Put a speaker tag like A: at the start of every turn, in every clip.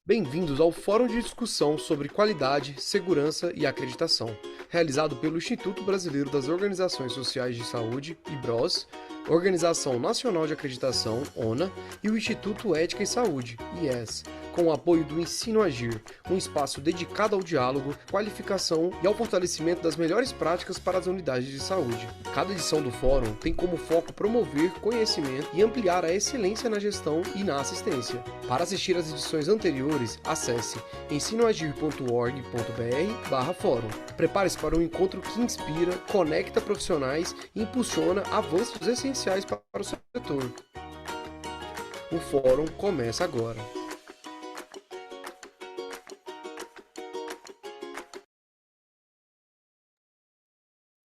A: Bem-vindos ao Fórum de Discussão sobre Qualidade, Segurança e Acreditação, realizado pelo Instituto Brasileiro das Organizações Sociais de Saúde, IBROS, Organização Nacional de Acreditação, ONA, e o Instituto Ética e Saúde, IES, com o apoio do Ensino Agir, um espaço dedicado ao diálogo, qualificação e ao fortalecimento das melhores práticas para as unidades de saúde. Cada edição do fórum tem como foco promover conhecimento e ampliar a excelência na gestão e na assistência. Para assistir às edições anteriores, acesse ensinoagir.org.br/fórum. Prepare-se para um encontro que inspira, conecta profissionais e impulsiona avanços essenciais para o setor. O fórum começa agora.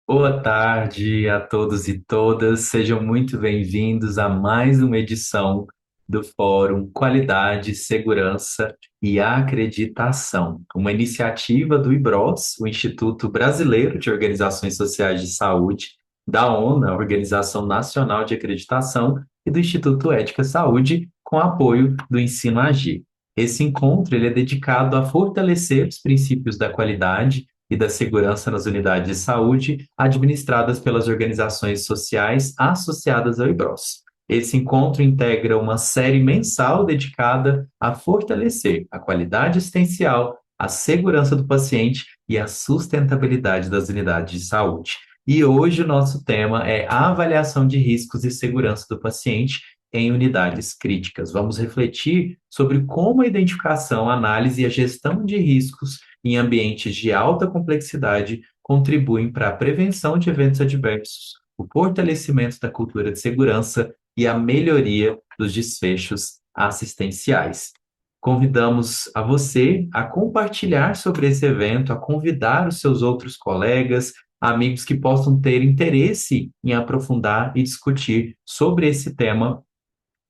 B: Boa tarde a todos e todas, sejam muito bem-vindos a mais uma edição do Fórum Qualidade, Segurança e Acreditação, uma iniciativa do IBROS, o Instituto Brasileiro de Organizações Sociais de Saúde, da ONA, Organização Nacional de Acreditação, e do Instituto Ética Saúde, com apoio do Ensino Agir. Esse encontro ele é dedicado a fortalecer os princípios da qualidade e da segurança nas unidades de saúde administradas pelas organizações sociais associadas ao IBROS. Esse encontro integra uma série mensal dedicada a fortalecer a qualidade assistencial, a segurança do paciente e a sustentabilidade das unidades de saúde. E hoje o nosso tema é a avaliação de riscos e segurança do paciente em unidades críticas. Vamos refletir sobre como a identificação, análise e a gestão de riscos em ambientes de alta complexidade contribuem para a prevenção de eventos adversos, o fortalecimento da cultura de segurança e a melhoria dos desfechos assistenciais. Convidamos a você a compartilhar sobre esse evento, a convidar os seus outros colegas, amigos que possam ter interesse em aprofundar e discutir sobre esse tema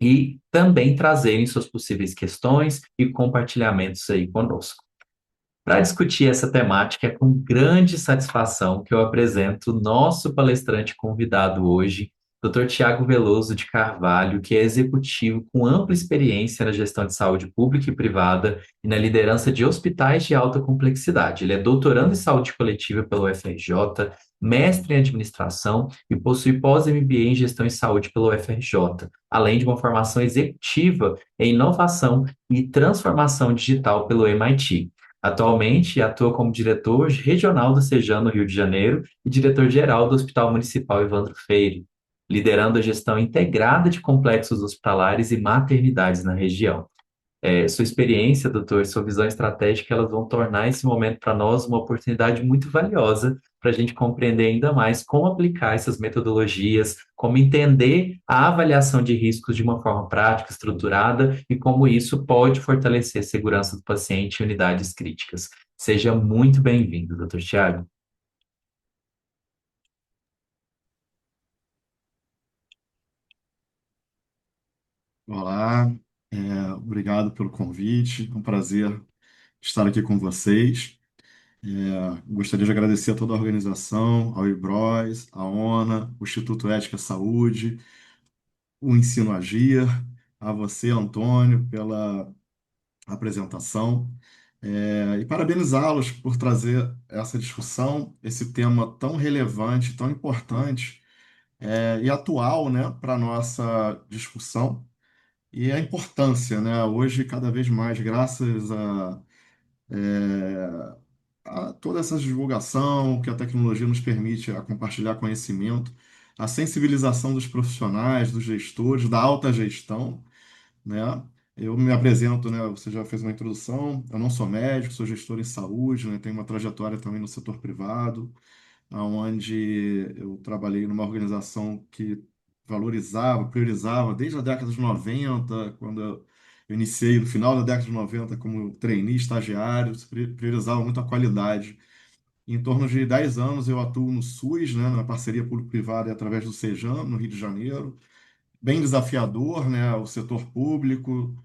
B: e também trazerem suas possíveis questões e compartilhamentos aí conosco. Para discutir essa temática, é com grande satisfação que eu apresento o nosso palestrante convidado hoje, Dr. Tiago Veloso de Carvalho, que é executivo com ampla experiência na gestão de saúde pública e privada e na liderança de hospitais de alta complexidade. Ele é doutorando em saúde coletiva pela UFRJ, mestre em administração e possui pós-MBA em gestão em saúde pela UFRJ, além de uma formação executiva em inovação e transformação digital pelo MIT. Atualmente, atua como diretor regional do Sejam no Rio de Janeiro e diretor-geral do Hospital Municipal Evandro Freire, liderando a gestão integrada de complexos hospitalares e maternidades na região. Sua experiência, doutor, sua visão estratégica, elas vão tornar esse momento para nós uma oportunidade muito valiosa para a gente compreender ainda mais como aplicar essas metodologias, como entender a avaliação de riscos de uma forma prática, estruturada e como isso pode fortalecer a segurança do paciente em unidades críticas. Seja muito bem-vindo, doutor Tiago.
C: Olá, obrigado pelo convite. É um prazer estar aqui com vocês. Gostaria de agradecer a toda a organização, ao IBROS, à ONA, o Instituto Ética e Saúde, o Ensino Agir, a você, Antônio, pela apresentação, e parabenizá-los por trazer essa discussão, esse tema tão relevante, tão importante, e atual, né, para a nossa discussão. E a importância, né? Hoje, cada vez mais, graças a toda essa divulgação que a tecnologia nos permite a compartilhar conhecimento, a sensibilização dos profissionais, dos gestores, da alta gestão, né? Eu me apresento, né? Você já fez uma introdução. Eu não sou médico, sou gestor em saúde, né? Tenho uma trajetória também no setor privado, onde eu trabalhei numa organização que valorizava, priorizava, desde a década de 90, quando eu iniciei no final da década de 90 como trainee, estagiário, priorizava muito a qualidade. Em torno de 10 anos eu atuo no SUS, né, na parceria público-privada e através do Sejam, no Rio de Janeiro. Bem desafiador, né, o setor público,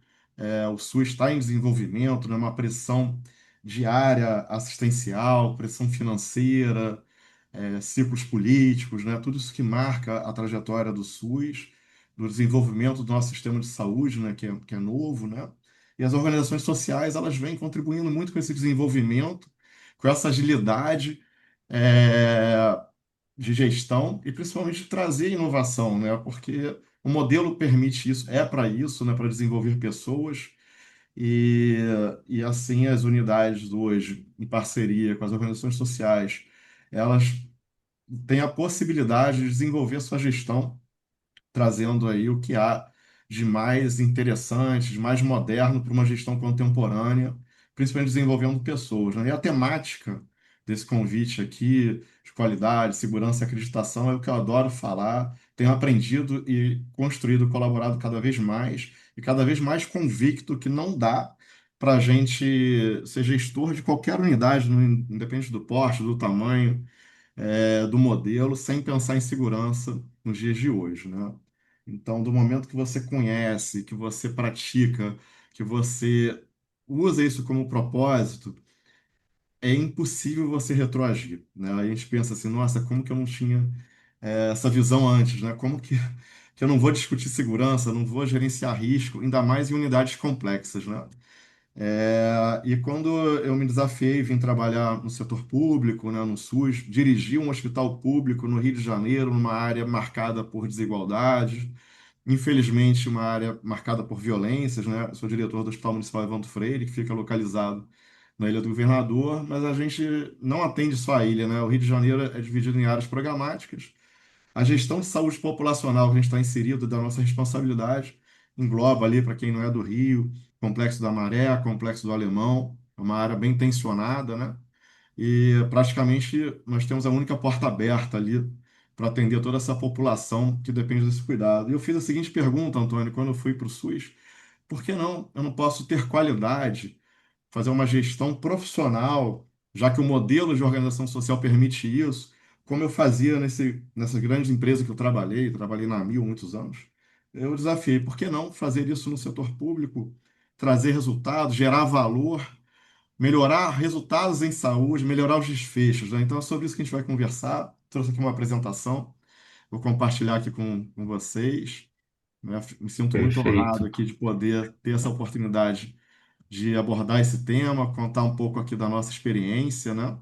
C: o SUS está em desenvolvimento, né, uma pressão diária assistencial, pressão financeira, ciclos políticos, né? Tudo isso que marca a trajetória do SUS, do desenvolvimento do nosso sistema de saúde, né? Que é novo, né? E as organizações sociais, elas vêm contribuindo muito com esse desenvolvimento, com essa agilidade, é, de gestão e principalmente trazer inovação, né? Porque o modelo permite isso, é para isso, né? Para desenvolver pessoas e, e assim as unidades hoje, em parceria com as organizações sociais, elas têm a possibilidade de desenvolver sua gestão trazendo aí o que há de mais interessante, de mais moderno para uma gestão contemporânea, principalmente desenvolvendo pessoas, né? E a temática desse convite aqui, de qualidade, segurança e acreditação, é o que eu adoro falar, tenho aprendido e construído, colaborado cada vez mais, e cada vez mais convicto que não dá para a gente ser gestor de qualquer unidade, independente do porte, do tamanho, do modelo, sem pensar em segurança nos dias de hoje, né? Então, do momento que você conhece, que você pratica, que você usa isso como propósito, é impossível você retroagir, né? A gente pensa assim, nossa, como que eu não tinha essa visão antes, né? Como que eu não vou discutir segurança, não vou gerenciar risco, ainda mais em unidades complexas, né? E quando eu me desafiei, vim trabalhar no setor público, né, no SUS, dirigi um hospital público no Rio de Janeiro, numa área marcada por desigualdades, infelizmente uma área marcada por violências, né? Eu sou diretor do Hospital Municipal Evandro Freire, que fica localizado na Ilha do Governador, mas a gente não atende só a ilha, né? O Rio de Janeiro é dividido em áreas programáticas. A gestão de saúde populacional que a gente está inserido, da nossa responsabilidade, engloba ali, para quem não é do Rio, Complexo da Maré, Complexo do Alemão, é uma área bem tensionada, né? E praticamente nós temos a única porta aberta ali para atender toda essa população que depende desse cuidado. E eu fiz a seguinte pergunta, Antônio, quando eu fui para o SUS: por que não? Eu não posso ter qualidade, fazer uma gestão profissional, já que o modelo de organização social permite isso, como eu fazia nessa grande empresa que eu trabalhei na Mil há muitos anos. Eu desafiei, por que não fazer isso no setor público, trazer resultados, gerar valor, melhorar resultados em saúde, melhorar os desfechos, né? Então é sobre isso que a gente vai conversar. Trouxe aqui uma apresentação, vou compartilhar aqui com vocês, né? Me sinto muito honrado
B: Perfeito.
C: aqui de poder ter essa oportunidade de abordar esse tema, contar um pouco aqui da nossa experiência, né?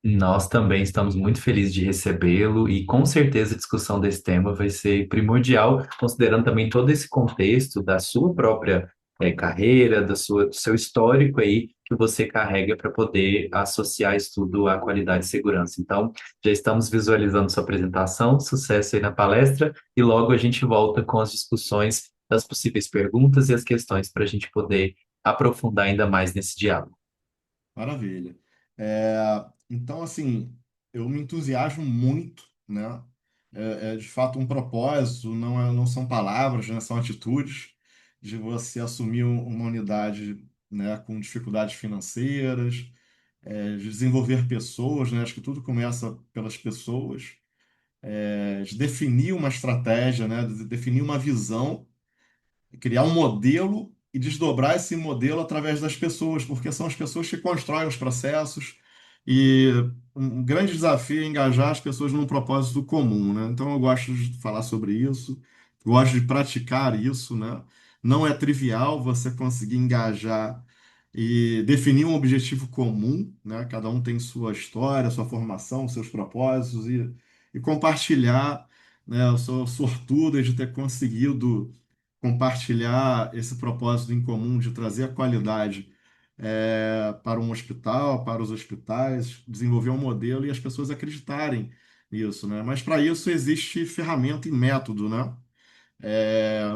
B: Nós também estamos muito felizes de recebê-lo e com certeza a discussão desse tema vai ser primordial, considerando também todo esse contexto da sua própria carreira, do seu histórico aí que você carrega para poder associar isso tudo à qualidade e segurança. Então, já estamos visualizando sua apresentação, sucesso aí na palestra e logo a gente volta com as discussões das possíveis perguntas e as questões para a gente poder aprofundar ainda mais nesse diálogo.
C: Maravilha. Então, assim, eu me entusiasmo muito, né? É de fato um propósito, não são palavras, né? São atitudes de você assumir uma unidade, né? Com dificuldades financeiras, de desenvolver pessoas, né? Acho que tudo começa pelas pessoas, de definir uma estratégia, né? De definir uma visão, criar um modelo e desdobrar esse modelo através das pessoas, porque são as pessoas que constroem os processos e um grande desafio é engajar as pessoas num propósito comum, né? Então eu gosto de falar sobre isso, gosto de praticar isso, né? Não é trivial você conseguir engajar e definir um objetivo comum, né? Cada um tem sua história, sua formação, seus propósitos e compartilhar, né? Eu sou sortudo de ter conseguido compartilhar esse propósito em comum de trazer a qualidade para um hospital, para os hospitais, desenvolver um modelo e as pessoas acreditarem nisso, né? Mas para isso existe ferramenta e método, né?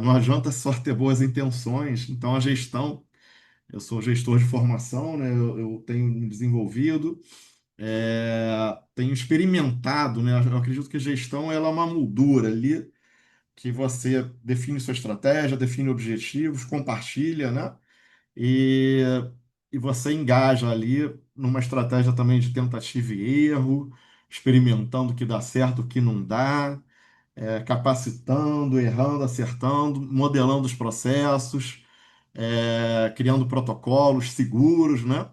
C: Não adianta só ter boas intenções. Então a gestão, eu sou gestor de formação, né? Eu tenho me desenvolvido, tenho experimentado, né? Eu acredito que a gestão ela é uma moldura ali que você define sua estratégia, define objetivos, compartilha, né? E, e você engaja ali numa estratégia também de tentativa e erro, experimentando o que dá certo, o que não dá, capacitando, errando, acertando, modelando os processos, criando protocolos seguros, né?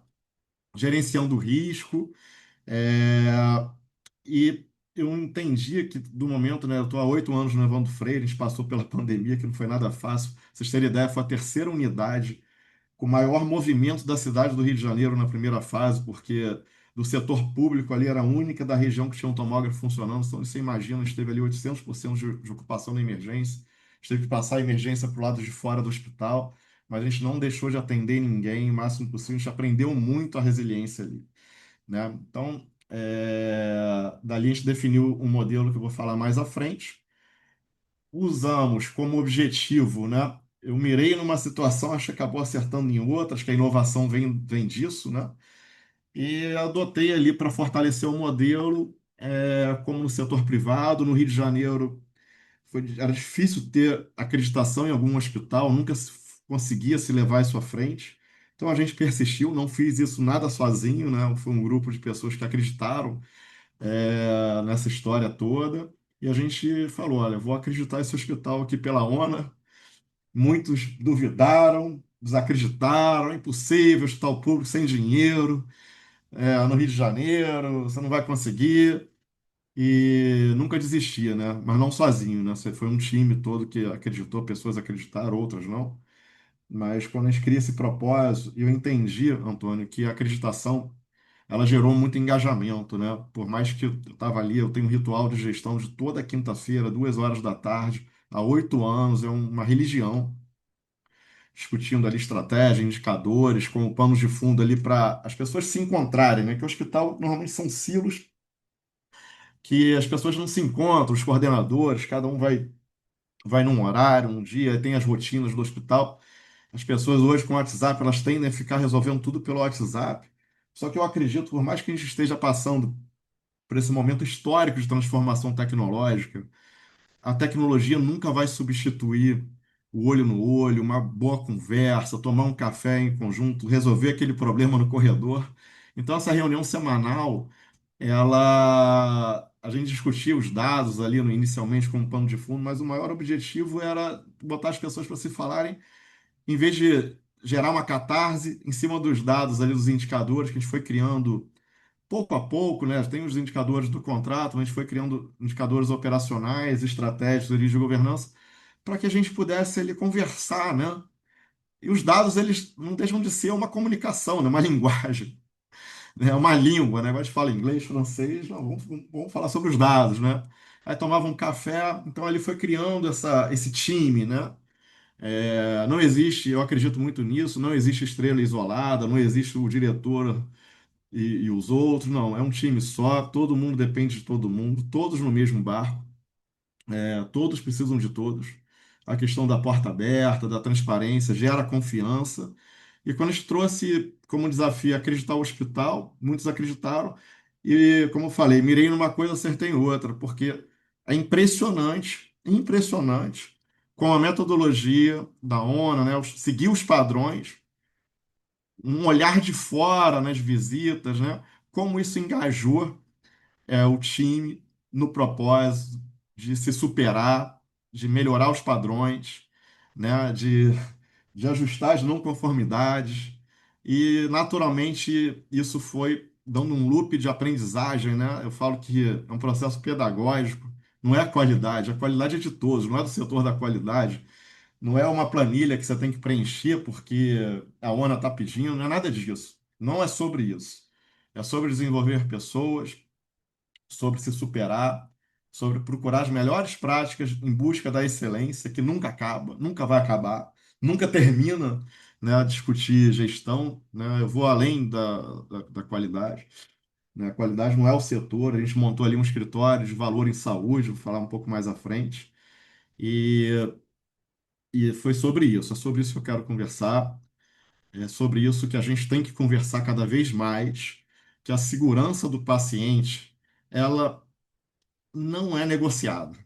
C: Gerenciando o risco. É, e eu entendi que do momento, né? Eu estou há 8 anos no Evandro Freire, a gente passou pela pandemia, que não foi nada fácil. Pra vocês terem ideia, foi a terceira unidade com o maior movimento da cidade do Rio de Janeiro na primeira fase, porque do setor público ali era a única da região que tinha um tomógrafo funcionando. Então, você imagina, a gente teve ali 800% de ocupação na emergência. A gente teve que passar a emergência para o lado de fora do hospital, mas a gente não deixou de atender ninguém o máximo possível. A gente aprendeu muito a resiliência ali, né? Então, dali a gente definiu um modelo que eu vou falar mais à frente. Usamos como objetivo, né? Eu mirei numa situação, acho que acabou acertando em outra, acho que a inovação vem disso, né? E adotei ali para fortalecer o modelo, como no setor privado, no Rio de Janeiro, era difícil ter acreditação em algum hospital, nunca conseguia se levar isso à frente. Então a gente persistiu, não fiz isso nada sozinho, né? Foi um grupo de pessoas que acreditaram, nessa história toda. E a gente falou: olha, vou acreditar esse hospital aqui pela ONA. Muitos duvidaram, desacreditaram, é impossível, hospital público sem dinheiro, no Rio de Janeiro, você não vai conseguir. E nunca desistia, né? Mas não sozinho, né? Você foi um time todo que acreditou, pessoas acreditaram, outras não. Mas quando a gente cria esse propósito, eu entendi, Antônio, que a acreditação ela gerou muito engajamento, né? Por mais que eu estava ali, eu tenho um ritual de gestão de toda quinta-feira, 2 horas da tarde, há 8 anos, é uma religião, discutindo ali estratégia, indicadores, como panos de fundo ali para as pessoas se encontrarem, né? Que o hospital normalmente são silos que as pessoas não se encontram, os coordenadores, cada um vai num horário, um dia, tem as rotinas do hospital. As pessoas hoje com o WhatsApp, elas tendem a ficar resolvendo tudo pelo WhatsApp. Só que eu acredito, por mais que a gente esteja passando por esse momento histórico de transformação tecnológica, a tecnologia nunca vai substituir o olho no olho, uma boa conversa, tomar um café em conjunto, resolver aquele problema no corredor. Então, essa reunião semanal, a gente discutia os dados ali inicialmente como pano de fundo, mas o maior objetivo era botar as pessoas para se falarem, em vez de gerar uma catarse em cima dos dados ali, dos indicadores que a gente foi criando pouco a pouco, né? Tem os indicadores do contrato, mas a gente foi criando indicadores operacionais, estratégicos ali de governança, para que a gente pudesse ali conversar, né? E os dados, eles não deixam de ser uma comunicação, né? Uma linguagem, né? Uma língua, né? Agora a gente fala inglês, francês, não, vamos falar sobre os dados, né? Aí tomava um café, então ele foi criando esse time, né? Não existe, eu acredito muito nisso, não existe estrela isolada, não existe o diretor e os outros, não, é um time só, todo mundo depende de todo mundo, todos no mesmo barco, todos precisam de todos. A questão da porta aberta, da transparência, gera confiança. E quando a gente trouxe como desafio acreditar o hospital, muitos acreditaram. E, como eu falei, mirei numa coisa, acertei em outra, porque é impressionante, impressionante, com a metodologia da ONU, né, seguir os padrões, um olhar de fora nas visitas, né, como isso engajou o time no propósito de se superar, de melhorar os padrões, né, de ajustar as não conformidades. E, naturalmente, isso foi dando um loop de aprendizagem, né? Eu falo que é um processo pedagógico, não é a qualidade é de todos, não é do setor da qualidade, não é uma planilha que você tem que preencher porque a ONA está pedindo, não é nada disso. Não é sobre isso. É sobre desenvolver pessoas, sobre se superar, sobre procurar as melhores práticas em busca da excelência, que nunca acaba, nunca vai acabar, nunca termina, né, a discutir gestão, né? Eu vou além da qualidade, né? A qualidade não é o setor, a gente montou ali um escritório de valor em saúde, vou falar um pouco mais à frente, e, e foi sobre isso, é sobre isso que eu quero conversar, é sobre isso que a gente tem que conversar cada vez mais, que a segurança do paciente, ela não é negociado.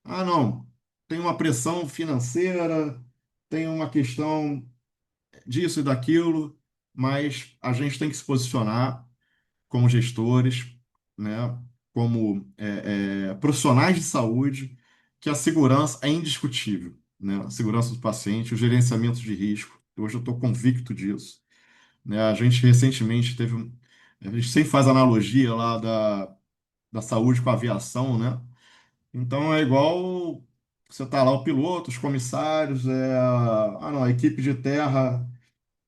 C: Ah, não, tem uma pressão financeira, tem uma questão disso e daquilo, mas a gente tem que se posicionar como gestores, né, como profissionais de saúde, que a segurança é indiscutível, né? A segurança do paciente, o gerenciamento de risco. Hoje eu estou convicto disso, né? A gente recentemente a gente sempre faz analogia lá da saúde com a aviação, né? Então é igual você tá lá o piloto, os comissários, não, a equipe de terra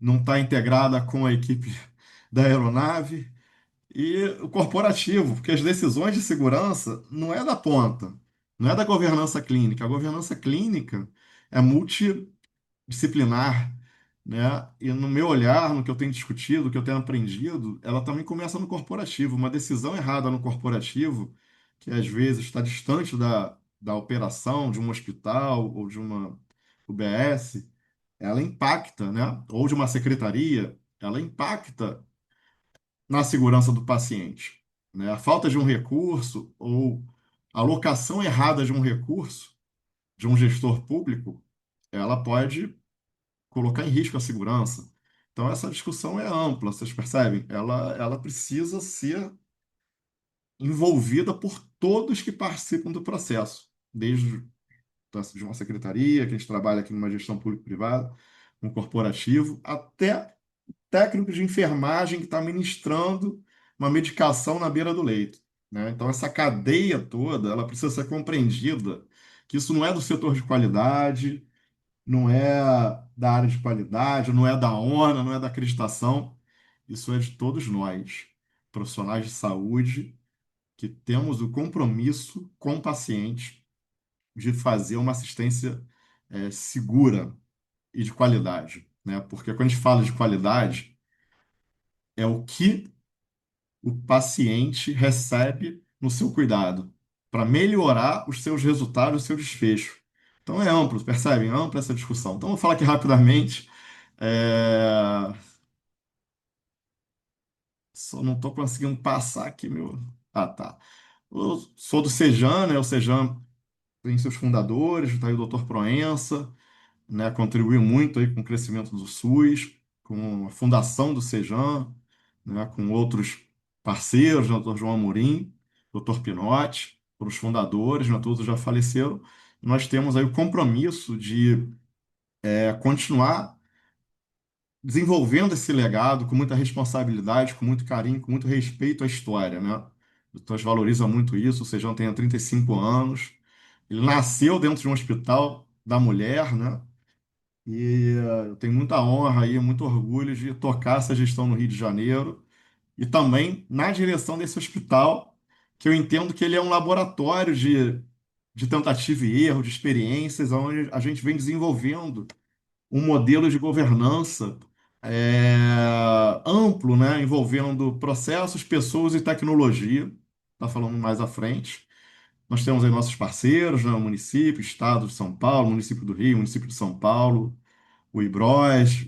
C: não está integrada com a equipe da aeronave. E o corporativo, porque as decisões de segurança não é da ponta, não é da governança clínica. A governança clínica é multidisciplinar, né? E no meu olhar, no que eu tenho discutido, no que eu tenho aprendido, ela também começa no corporativo. Uma decisão errada no corporativo, que às vezes está distante da operação de um hospital ou de uma UBS, ela impacta, né? Ou de uma secretaria, ela impacta na segurança do paciente, né? A falta de um recurso ou a alocação errada de um recurso de um gestor público, ela pode colocar em risco a segurança. Então, essa discussão é ampla, vocês percebem? Ela precisa ser envolvida por todos que participam do processo, desde de uma secretaria, que a gente trabalha aqui numa gestão público-privada, um corporativo, até técnico de enfermagem que está ministrando uma medicação na beira do leito, né? Então, essa cadeia toda, ela precisa ser compreendida, que isso não é do setor de qualidade, não é da área de qualidade, não é da ONA, não é da acreditação, isso é de todos nós, profissionais de saúde, que temos o compromisso com o paciente de fazer uma assistência segura e de qualidade, né? Porque quando a gente fala de qualidade, é o que o paciente recebe no seu cuidado para melhorar os seus resultados, o seu desfecho. Então é amplo, percebem? É ampla essa discussão. Então, vou falar aqui rapidamente. É, Só não estou conseguindo passar aqui meu. Ah, tá. Eu sou do Sejan, né? O Sejan tem seus fundadores, está aí o Dr. Proença, né? Contribuiu muito aí com o crescimento do SUS, com a fundação do Sejan, né? Com outros parceiros, né? O Dr. João Amorim, Dr. Pinotti, foram os fundadores, né? Todos já faleceram. Nós temos aí o compromisso de continuar desenvolvendo esse legado com muita responsabilidade, com muito carinho, com muito respeito à história, né? Então, a gente valoriza muito isso. O Sejão tem 35 anos. Ele nasceu dentro de um hospital da mulher, né? E eu tenho muita honra e muito orgulho de tocar essa gestão no Rio de Janeiro e também na direção desse hospital, que eu entendo que ele é um laboratório de tentativa e erro, de experiências, onde a gente vem desenvolvendo um modelo de governança é, amplo, né, envolvendo processos, pessoas e tecnologia. Está falando mais à frente. Nós temos aí nossos parceiros, né, o município, Estado de São Paulo, município do Rio, município de São Paulo, o IBROS,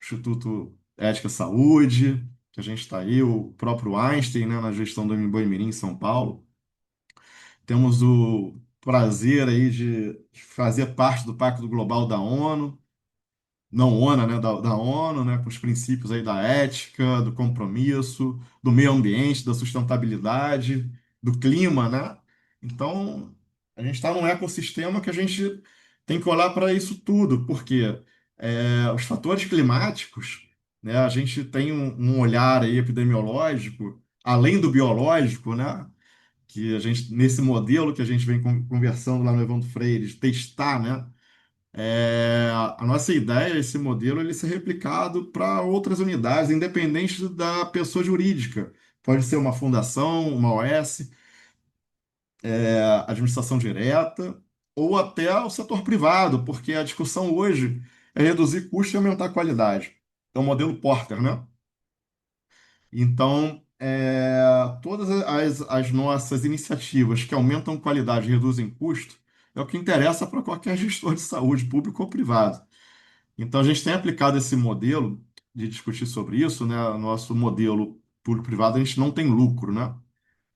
C: Instituto Ética e Saúde, que a gente está aí, o próprio Einstein, né, na gestão do Mboimirim em São Paulo. Temos o prazer aí de fazer parte do Pacto Global da ONU, não ONA, né, da ONU, né, com os princípios aí da ética, do compromisso, do meio ambiente, da sustentabilidade, do clima, né? Então, a gente está num ecossistema que a gente tem que olhar para isso tudo, porque os fatores climáticos, né, a gente tem um olhar aí epidemiológico, além do biológico, né? Que a gente, nesse modelo que a gente vem conversando lá no Evandro Freire, de testar, né? A nossa ideia, esse modelo, ele ser replicado para outras unidades, independente da pessoa jurídica. Pode ser uma fundação, uma OS, administração direta, ou até o setor privado, porque a discussão hoje é reduzir custo e aumentar a qualidade. É o modelo Porter, né? Então, todas as nossas iniciativas que aumentam qualidade e reduzem custo é o que interessa para qualquer gestor de saúde, público ou privado. Então, a gente tem aplicado esse modelo de discutir sobre isso, né? O nosso modelo público-privado, a gente não tem lucro, né?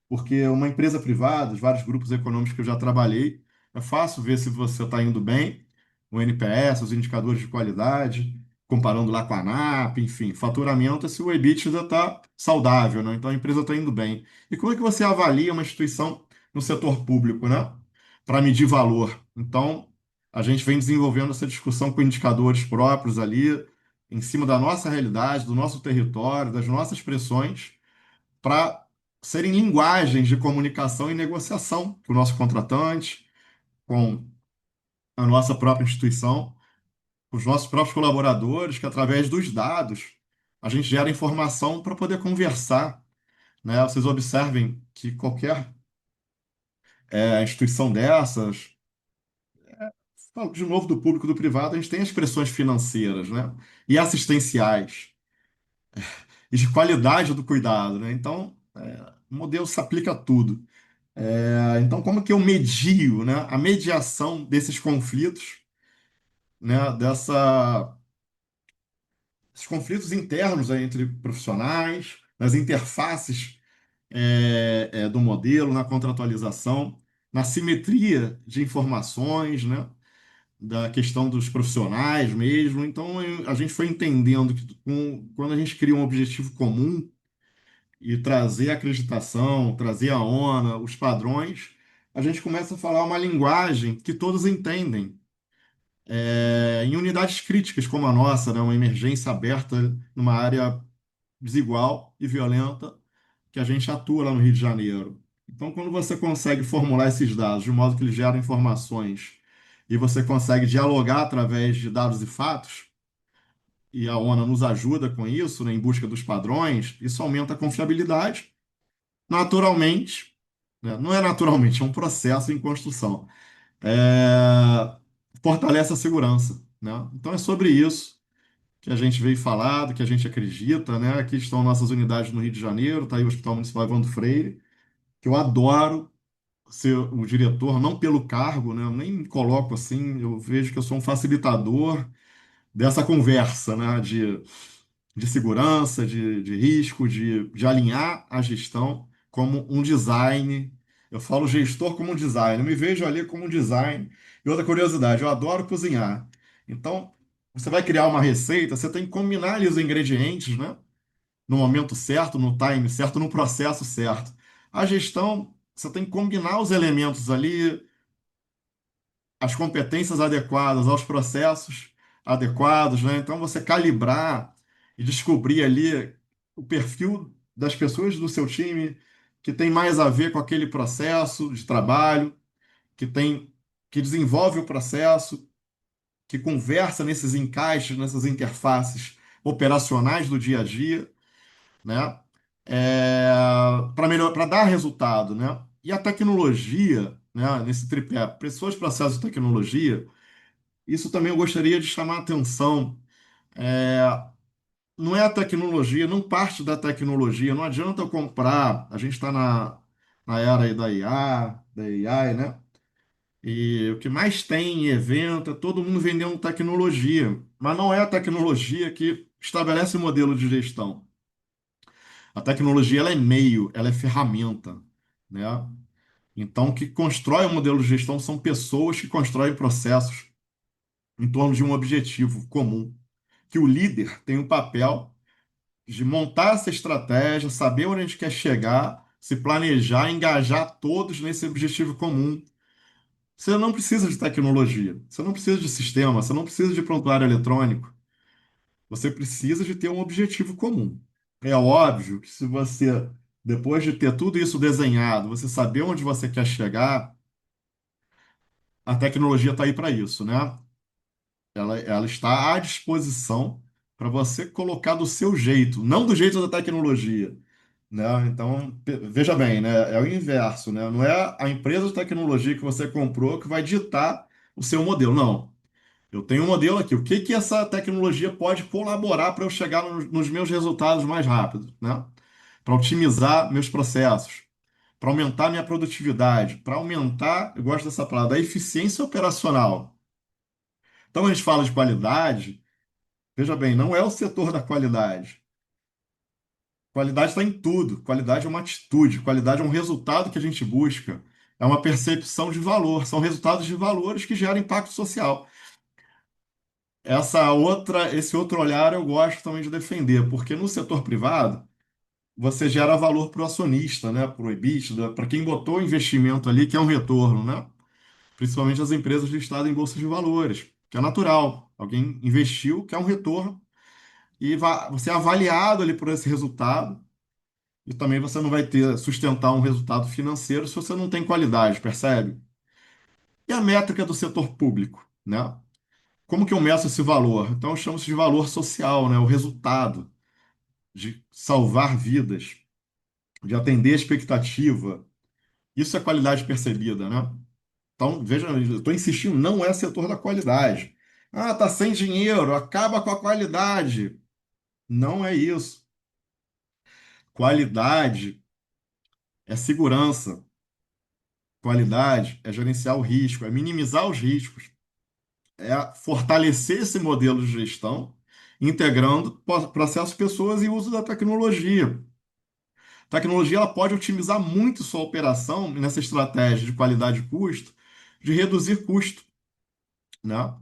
C: Porque uma empresa privada, os vários grupos econômicos que eu já trabalhei, é fácil ver se você está indo bem, o NPS, os indicadores de qualidade, comparando lá com a ANAP, enfim, faturamento é se o EBITDA está saudável, né? Então a empresa está indo bem. E como é que você avalia uma instituição no setor público, né? Para medir valor. Então, a gente vem desenvolvendo essa discussão com indicadores próprios ali, em cima da nossa realidade, do nosso território, das nossas pressões para serem linguagens de comunicação e negociação com o nosso contratante, com a nossa própria instituição. os nossos próprios colaboradores, que através dos dados a gente gera informação para poder conversar, né? Vocês observem que qualquer instituição dessas, falo de novo do público e do privado, a gente tem as pressões financeiras, né? E assistenciais, e de qualidade do cuidado, né? Então, o modelo se aplica a tudo. Então, como que eu medio, né, a mediação desses conflitos, né, esses conflitos internos aí entre profissionais, nas interfaces do modelo, na contratualização, na simetria de informações, né, da questão dos profissionais mesmo. Então, a gente foi entendendo que quando a gente cria um objetivo comum e trazer a acreditação, trazer a ONA, os padrões, a gente começa a falar uma linguagem que todos entendem. Em unidades críticas como a nossa, né, uma emergência aberta numa área desigual e violenta que a gente atua lá no Rio de Janeiro. Então, quando você consegue formular esses dados de modo que eles geram informações e você consegue dialogar através de dados e fatos, e a ONA nos ajuda com isso, né, em busca dos padrões, isso aumenta a confiabilidade naturalmente, né, não é naturalmente, é um processo em construção. É, fortalece a segurança, né? Então é sobre isso que a gente veio falar, do que a gente acredita, né? Aqui estão nossas unidades no Rio de Janeiro, está aí o Hospital Municipal Evandro Freire, que eu adoro ser o diretor, não pelo cargo, né? Eu nem me coloco assim, eu vejo que eu sou um facilitador dessa conversa, né? De segurança, de risco, de alinhar a gestão como um design. Eu falo gestor como um design, eu me vejo ali como um design. E outra curiosidade, eu adoro cozinhar. Então, você vai criar uma receita, você tem que combinar ali os ingredientes, né? No momento certo, no time certo, no processo certo. A gestão, você tem que combinar os elementos ali, as competências adequadas aos processos adequados, né? Então, você calibrar e descobrir ali o perfil das pessoas do seu time que tem mais a ver com aquele processo de trabalho, que desenvolve o processo, que conversa nesses encaixes, nessas interfaces operacionais do dia a dia, né? Para melhor, para dar resultado, né? E a tecnologia, né? Nesse tripé, pessoas, processos e tecnologia. Isso também eu gostaria de chamar a atenção. Não é a tecnologia, não parte da tecnologia. Não adianta eu comprar. A gente está na era aí da IA, da AI, né? E o que mais tem em evento é todo mundo vendendo tecnologia. Mas não é a tecnologia que estabelece o modelo de gestão. A tecnologia ela é meio, ela é ferramenta, né? Então, o que constrói o modelo de gestão são pessoas que constroem processos em torno de um objetivo comum, que o líder tem o papel de montar essa estratégia, saber onde a gente quer chegar, se planejar, engajar todos nesse objetivo comum. Você não precisa de tecnologia, você não precisa de sistema, você não precisa de prontuário eletrônico, você precisa de ter um objetivo comum. É óbvio que se você, depois de ter tudo isso desenhado, você saber onde você quer chegar, a tecnologia está aí para isso, né? Ela está à disposição para você colocar do seu jeito, não do jeito da tecnologia, né? Então, veja bem, né? É o inverso, né? Não é a empresa de tecnologia que você comprou que vai ditar o seu modelo, não. Eu tenho um modelo aqui. O que que essa tecnologia pode colaborar para eu chegar nos meus resultados mais rápido, né? Para otimizar meus processos, para aumentar minha produtividade, para aumentar, eu gosto dessa palavra, a eficiência operacional. Então, a gente fala de qualidade. Veja bem, não é o setor da qualidade. Qualidade está em tudo. Qualidade é uma atitude. Qualidade é um resultado que a gente busca. É uma percepção de valor. São resultados de valores que geram impacto social. Esse outro olhar eu gosto também de defender, porque no setor privado você gera valor para o acionista, né? Para o EBITDA, para quem botou o investimento ali, que é um retorno, né? Principalmente as empresas listadas em bolsas de valores, que é natural. Alguém investiu, quer um retorno e você é avaliado ali por esse resultado, e também você não vai ter sustentar um resultado financeiro se você não tem qualidade, percebe? E a métrica do setor público, né? como que eu meço esse valor? Então, eu chamo isso de valor social, né? O resultado de salvar vidas, de atender a expectativa. Isso é qualidade percebida, né? Então, veja, eu estou insistindo, não é setor da qualidade. Ah, tá sem dinheiro, acaba com a qualidade. Não é isso. Qualidade é segurança. Qualidade é gerenciar o risco, é minimizar os riscos, é fortalecer esse modelo de gestão, integrando processos, pessoas e uso da tecnologia. A tecnologia ela pode otimizar muito sua operação nessa estratégia de qualidade e custo, de reduzir custo, né?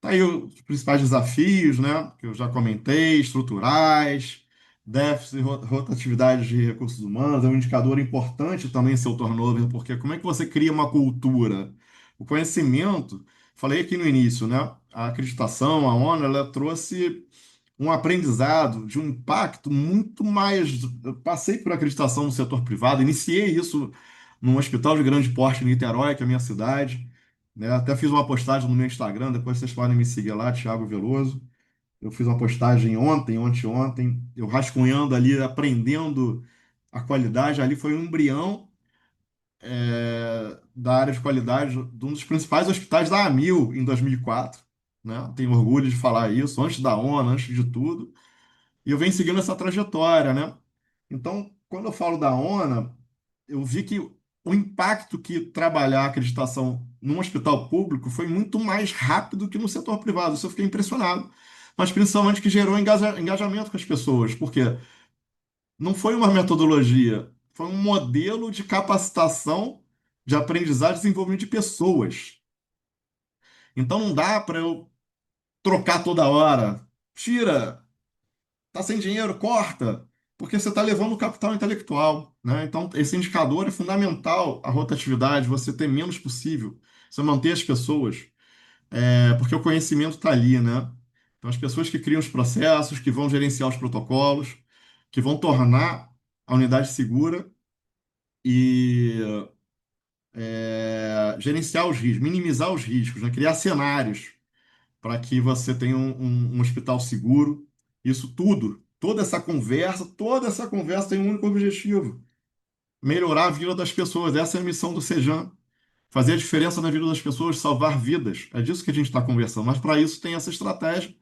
C: Tá aí os principais desafios, né? Que eu já comentei, estruturais, déficit e rotatividade de recursos humanos, é um indicador importante também seu turnover, porque como é que você cria uma cultura? O conhecimento, falei aqui no início, né? A acreditação, a ONU, ela trouxe um aprendizado de um impacto muito mais. Eu passei por acreditação no setor privado, iniciei isso num hospital de grande porte em Niterói, que é a minha cidade, né? Até fiz uma postagem no meu Instagram, depois vocês podem me seguir lá, Thiago Veloso. Eu fiz uma postagem ontem, ontem, eu rascunhando ali, aprendendo a qualidade. Ali foi um embrião da área de qualidade de um dos principais hospitais da AMIL em 2004, né? Tenho orgulho de falar isso, antes da ONU, antes de tudo. E eu venho seguindo essa trajetória, né? Então, quando eu falo da ONA, eu vi que o impacto que trabalhar a acreditação num hospital público foi muito mais rápido que no setor privado. Isso eu fiquei impressionado. Mas principalmente que gerou engajamento com as pessoas, porque não foi uma metodologia, foi um modelo de capacitação, de aprendizagem e desenvolvimento de pessoas. Então não dá para eu trocar toda hora. Tira. Tá sem dinheiro, corta, porque você está levando o capital intelectual, né? Então, esse indicador é fundamental, a rotatividade, você ter menos possível, você manter as pessoas, porque o conhecimento está ali, né? Então, as pessoas que criam os processos, que vão gerenciar os protocolos, que vão tornar a unidade segura e gerenciar os riscos, minimizar os riscos, né? Criar cenários para que você tenha um hospital seguro. Isso tudo, toda essa conversa tem um único objetivo: melhorar a vida das pessoas. Essa é a missão do Sejan. Fazer a diferença na vida das pessoas, salvar vidas. É disso que a gente está conversando. Mas para isso tem essa estratégia.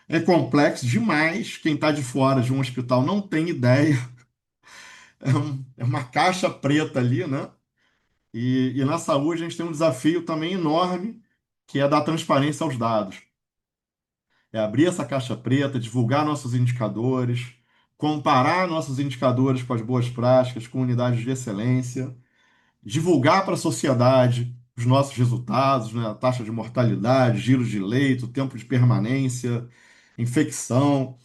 C: É complexo demais. Quem está de fora de um hospital não tem ideia. É uma caixa preta ali, né? E na saúde a gente tem um desafio também enorme, que é dar transparência aos dados. É abrir essa caixa preta, divulgar nossos indicadores, comparar nossos indicadores com as boas práticas, com unidades de excelência, divulgar para a sociedade os nossos resultados, né? A taxa de mortalidade, giro de leito, tempo de permanência, infecção.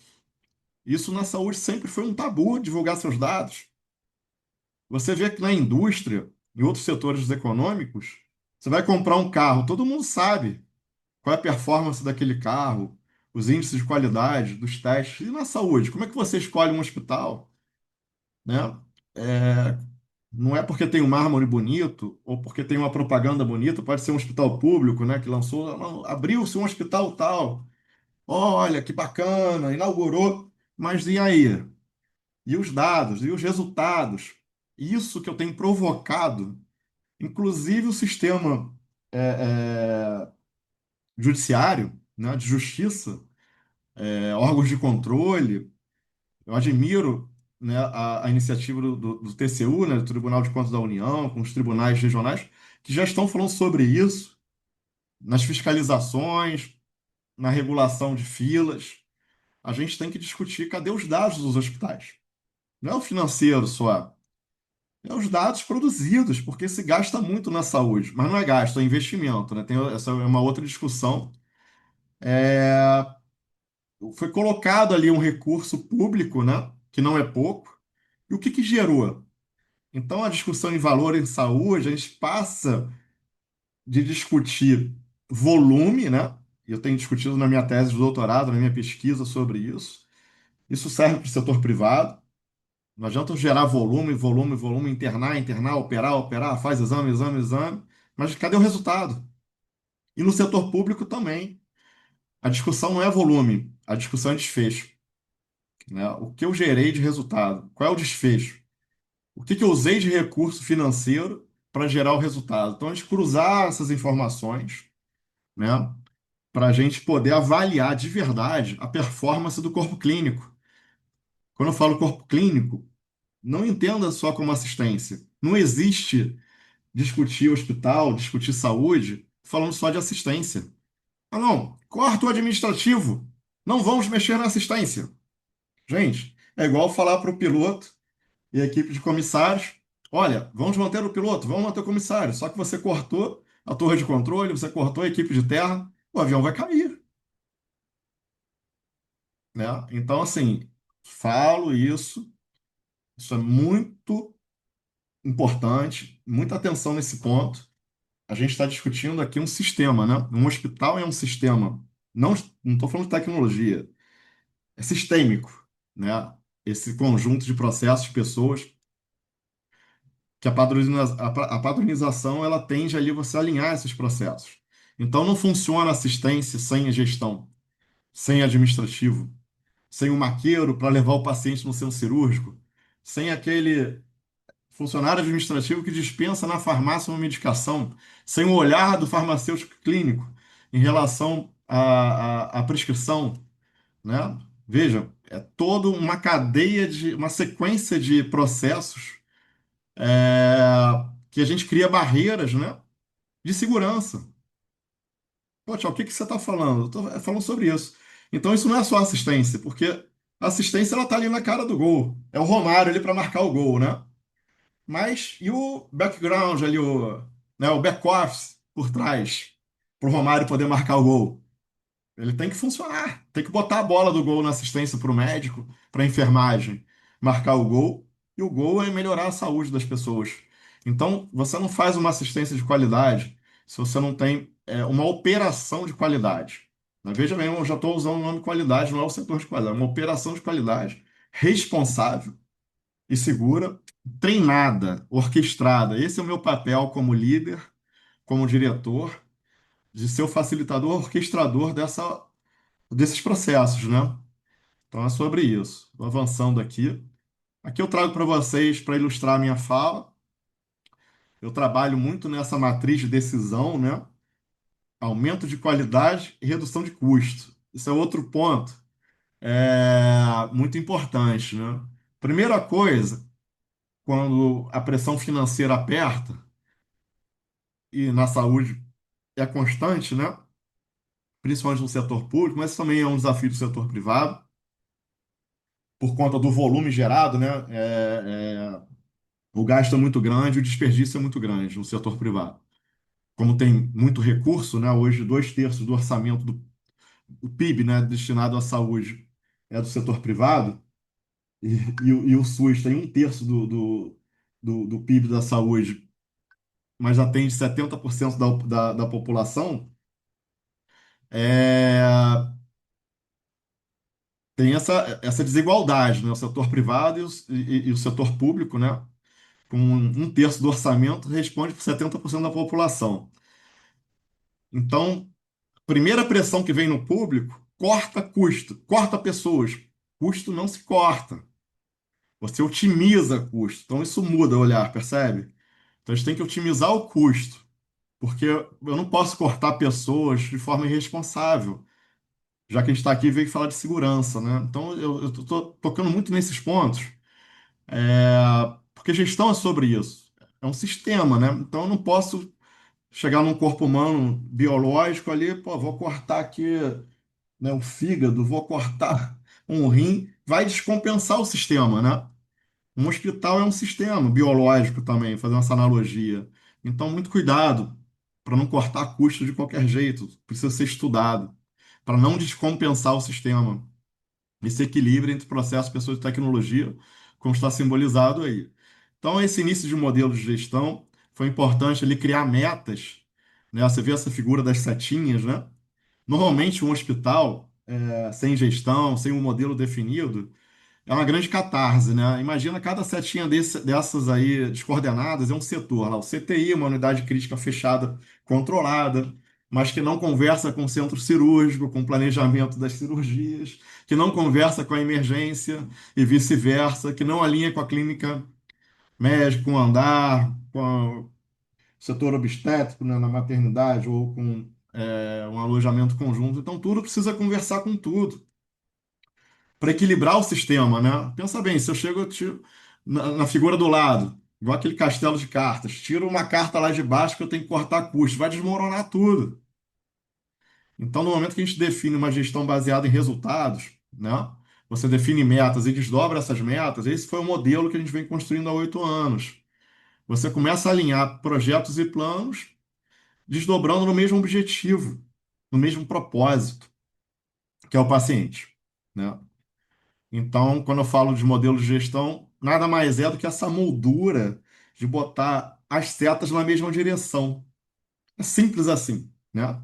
C: Isso na saúde sempre foi um tabu, divulgar seus dados. Você vê que na indústria, em outros setores econômicos, você vai comprar um carro, todo mundo sabe qual é a performance daquele carro, os índices de qualidade dos testes. E na saúde, como é que você escolhe um hospital, né? É, não é porque tem um mármore bonito ou porque tem uma propaganda bonita, pode ser um hospital público, né, que lançou, não, abriu-se um hospital tal. Olha, que bacana, inaugurou. Mas e aí? E os dados, e os resultados? Isso que eu tenho provocado, inclusive o sistema judiciário, né, de justiça, órgãos de controle. Eu admiro, né, a iniciativa do TCU, né, do Tribunal de Contas da União, com os tribunais regionais, que já estão falando sobre isso, nas fiscalizações, na regulação de filas. A gente tem que discutir cadê os dados dos hospitais. Não é o financeiro só, é os dados produzidos, porque se gasta muito na saúde, mas não é gasto, é investimento, né? Essa é uma outra discussão. Foi colocado ali um recurso público, né, que não é pouco. E o que que gerou? Então, a discussão em valor em saúde, a gente passa de discutir volume, né? Eu tenho discutido na minha tese de doutorado, na minha pesquisa sobre isso. Isso serve para o setor privado. Não adianta eu gerar volume, volume, volume, internar, internar, operar, operar, faz exame, exame, exame. Mas cadê o resultado? E no setor público também. A discussão não é volume, a discussão é desfecho, né? O que eu gerei de resultado? Qual é o desfecho? O que que eu usei de recurso financeiro para gerar o resultado? Então, a gente cruzar essas informações, né, para a gente poder avaliar de verdade a performance do corpo clínico. Quando eu falo corpo clínico, não entenda só como assistência. Não existe discutir hospital, discutir saúde, falando só de assistência. Ah, não, corta o administrativo. Não vamos mexer na assistência. Gente, é igual falar para o piloto e a equipe de comissários: olha, vamos manter o piloto, vamos manter o comissário. Só que você cortou a torre de controle, você cortou a equipe de terra, o avião vai cair, né? Então, assim, falo isso, isso é muito importante, muita atenção nesse ponto. A gente está discutindo aqui um sistema, né? Um hospital é um sistema. Não estou falando de tecnologia, é sistêmico, né? Esse conjunto de processos, pessoas, que a padronização ela tende ali você alinhar esses processos. Então não funciona assistência sem a gestão, sem administrativo, sem o maqueiro para levar o paciente no centro cirúrgico, sem aquele funcionário administrativo que dispensa na farmácia uma medicação, sem o olhar do farmacêutico clínico em relação à prescrição, né? Veja, é toda uma cadeia uma sequência de processos que a gente cria barreiras, né, de segurança. Pô, tchau, o que que você está falando? Eu estou falando sobre isso. Então isso não é só assistência, porque a assistência ela tá ali na cara do gol. É o Romário ali para marcar o gol, né? Mas e o background ali, o back-office por trás, para o Romário poder marcar o gol? Ele tem que funcionar, tem que botar a bola do gol na assistência para o médico, para a enfermagem, marcar o gol, e o gol é melhorar a saúde das pessoas. Então, você não faz uma assistência de qualidade se você não tem uma operação de qualidade. Mas veja bem, eu já estou usando o nome qualidade, não é o setor de qualidade, é uma operação de qualidade responsável e segura, treinada, orquestrada. Esse é o meu papel como líder, como diretor, de ser o facilitador, orquestrador desses processos, né? Então é sobre isso. Vou avançando aqui. Aqui eu trago para vocês, para ilustrar a minha fala, eu trabalho muito nessa matriz de decisão, né? Aumento de qualidade e redução de custo. Isso é outro ponto muito importante, né? Primeira coisa, quando a pressão financeira aperta, e na saúde é constante, né? Principalmente no setor público, mas também é um desafio do setor privado, por conta do volume gerado, né? O gasto é muito grande, o desperdício é muito grande no setor privado. Como tem muito recurso, né? Hoje, 2/3 do orçamento do PIB, né, destinado à saúde é do setor privado, e o SUS tem 1/3 do PIB da saúde, mas atende 70% da população. é, Tem essa desigualdade, né? O setor privado e o setor público, né? Com 1/3 do orçamento, responde por 70% da população. Então, primeira pressão que vem no público, corta custo, corta pessoas. Custo não se corta. Você otimiza custo. Então, isso muda o olhar, percebe? Então, a gente tem que otimizar o custo, porque eu não posso cortar pessoas de forma irresponsável, já que a gente está aqui e veio falar de segurança, né? Então, eu estou tocando muito nesses pontos, porque gestão é sobre isso. É um sistema, né? Então, eu não posso chegar num corpo humano biológico ali, pô, vou cortar aqui, né, o fígado, vou cortar um rim, vai descompensar o sistema, né? Um hospital é um sistema biológico também, fazendo essa analogia. Então, muito cuidado para não cortar custo de qualquer jeito, precisa ser estudado, para não descompensar o sistema. Esse equilíbrio entre processo, pessoas e tecnologia, como está simbolizado aí. Então, esse início de modelo de gestão foi importante ele criar metas, né? Você vê essa figura das setinhas, né? Normalmente, um hospital sem gestão, sem um modelo definido, é uma grande catarse, né? Imagina cada setinha dessas aí descoordenadas é um setor lá. O CTI, uma unidade crítica fechada, controlada. mas que não conversa com o centro cirúrgico, com o planejamento das cirurgias, que não conversa com a emergência e vice-versa, que não alinha com a clínica médica, com o andar, com o setor obstétrico, né, na maternidade ou com um alojamento conjunto. Então, tudo precisa conversar com tudo para equilibrar o sistema, né? Pensa bem, se eu chego eu tiro, na figura do lado, igual aquele castelo de cartas, tiro uma carta lá de baixo que eu tenho que cortar custo, vai desmoronar tudo. Então, no momento que a gente define uma gestão baseada em resultados, né? Você define metas e desdobra essas metas. Esse foi o modelo que a gente vem construindo há 8 anos. Você começa a alinhar projetos e planos, desdobrando no mesmo objetivo, no mesmo propósito, que é o paciente, né? Então, quando eu falo de modelo de gestão, nada mais é do que essa moldura de botar as setas na mesma direção. É simples assim, né?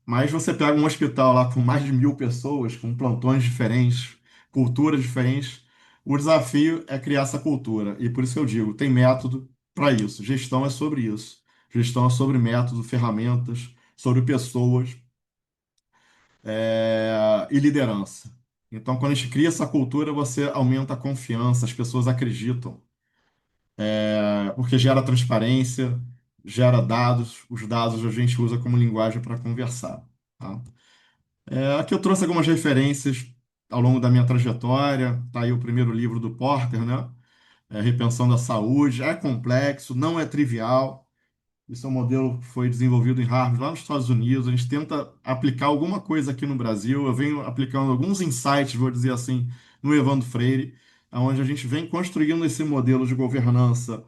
C: Mas você pega um hospital lá com mais de 1.000 pessoas, com plantões diferentes, culturas diferentes, o desafio é criar essa cultura. E por isso que eu digo, tem método para isso. Gestão é sobre isso. Gestão é sobre método, ferramentas, sobre pessoas, e liderança. Então, quando a gente cria essa cultura, você aumenta a confiança, as pessoas acreditam, porque gera transparência, gera dados, os dados a gente usa como linguagem para conversar. Tá? Aqui eu trouxe algumas referências ao longo da minha trajetória. Tá aí o primeiro livro do Porter, né? Repensando a Saúde. É complexo, não é trivial. Isso é um modelo que foi desenvolvido em Harvard, lá nos Estados Unidos. A gente tenta aplicar alguma coisa aqui no Brasil. Eu venho aplicando alguns insights, vou dizer assim, no Evandro Freire, onde a gente vem construindo esse modelo de governança,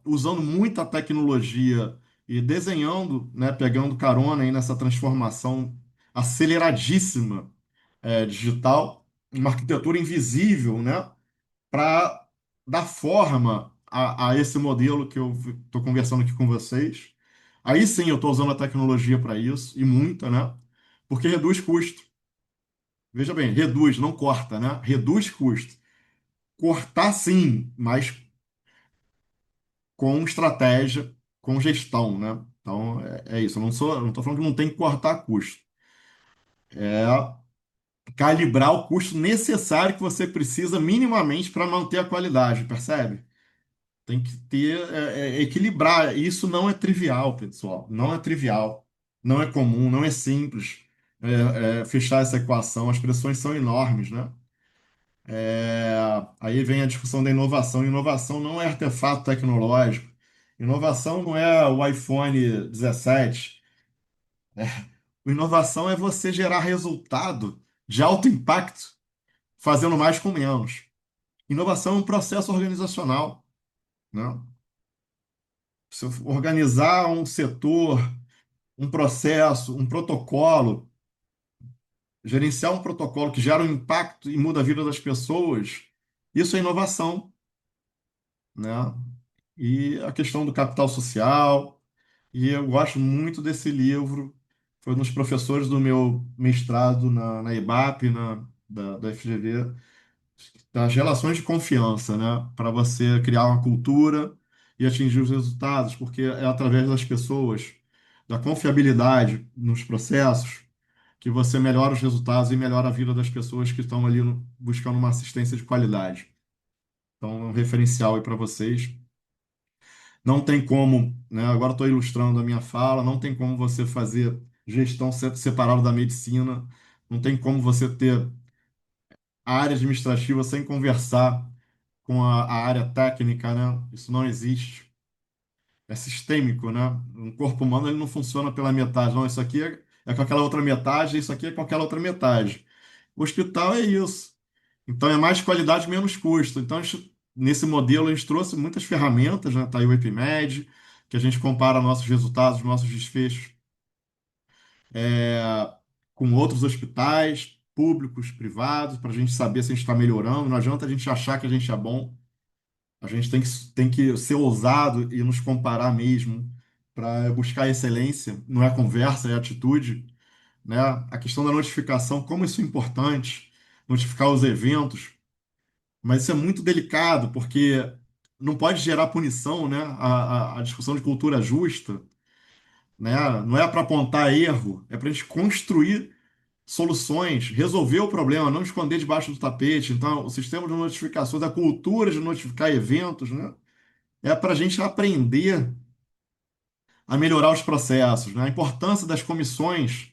C: usando muita tecnologia e desenhando, né, pegando carona aí nessa transformação aceleradíssima, digital, uma arquitetura invisível, né, para dar forma a esse modelo que eu estou conversando aqui com vocês. Aí sim eu estou usando a tecnologia para isso, e muita, né? Porque reduz custo. Veja bem, reduz, não corta, né? Reduz custo. Cortar sim, mas com estratégia, com gestão, né? Então é isso. Eu não estou falando que não tem que cortar custo. É calibrar o custo necessário que você precisa minimamente para manter a qualidade, percebe? Tem que ter, equilibrar. Isso não é trivial, pessoal. Não é trivial. Não é comum, não é simples fechar essa equação. As pressões são enormes, né? Aí vem a discussão da inovação. Inovação não é artefato tecnológico. Inovação não é o iPhone 17. Inovação é você gerar resultado de alto impacto, fazendo mais com menos. Inovação é um processo organizacional, né? Se eu organizar um setor, um processo, um protocolo, gerenciar um protocolo que gera um impacto e muda a vida das pessoas, isso é inovação, né? E a questão do capital social, e eu gosto muito desse livro, foi um dos professores do meu mestrado na IBAP, da FGV, das relações de confiança, né? Para você criar uma cultura e atingir os resultados, porque é através das pessoas, da confiabilidade nos processos, que você melhora os resultados e melhora a vida das pessoas que estão ali buscando uma assistência de qualidade. Então, é um referencial aí para vocês. Não tem como, né? Agora estou ilustrando a minha fala, não tem como você fazer gestão separada da medicina, não tem como você ter a área administrativa sem conversar com a área técnica, né? Isso não existe. É sistêmico, né? Um corpo humano ele não funciona pela metade. Não, isso aqui é com aquela outra metade, isso aqui é com aquela outra metade. O hospital é isso. Então é mais qualidade, menos custo. Então, nesse modelo, a gente trouxe muitas ferramentas, né? Tá aí o EpiMed, que a gente compara nossos resultados, nossos desfechos, é, com outros hospitais, públicos, privados, para a gente saber se a gente está melhorando. Não adianta a gente achar que a gente é bom. A gente tem que ser ousado e nos comparar mesmo para buscar excelência. Não é conversa, é atitude, né? A questão da notificação, como isso é importante, notificar os eventos, mas isso é muito delicado, porque não pode gerar punição, né? A discussão de cultura justa, né? Não é para apontar erro, é para a gente construir soluções, resolver o problema, não esconder debaixo do tapete. Então, o sistema de notificações, a cultura de notificar eventos, né? É para a gente aprender a melhorar os processos, né? A importância das comissões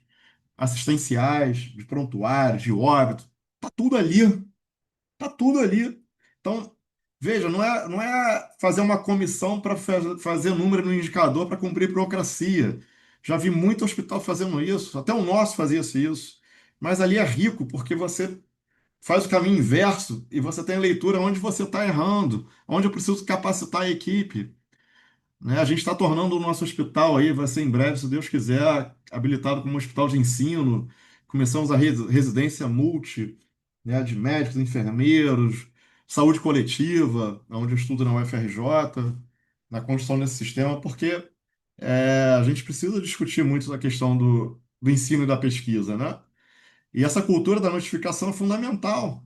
C: assistenciais, de prontuário, de óbito, tá tudo ali, tá tudo ali. Então, veja, não é fazer uma comissão para fazer número no indicador para cumprir burocracia. Já vi muito hospital fazendo isso, até o nosso fazia isso. Mas ali é rico, porque você faz o caminho inverso e você tem a leitura onde você está errando, onde eu preciso capacitar a equipe, né? A gente está tornando o nosso hospital aí, vai ser em breve, se Deus quiser, habilitado como um hospital de ensino. Começamos a residência multi, né, de médicos, enfermeiros, saúde coletiva, onde eu estudo na UFRJ, na construção desse sistema, porque a gente precisa discutir muito a questão do ensino e da pesquisa, né? E essa cultura da notificação é fundamental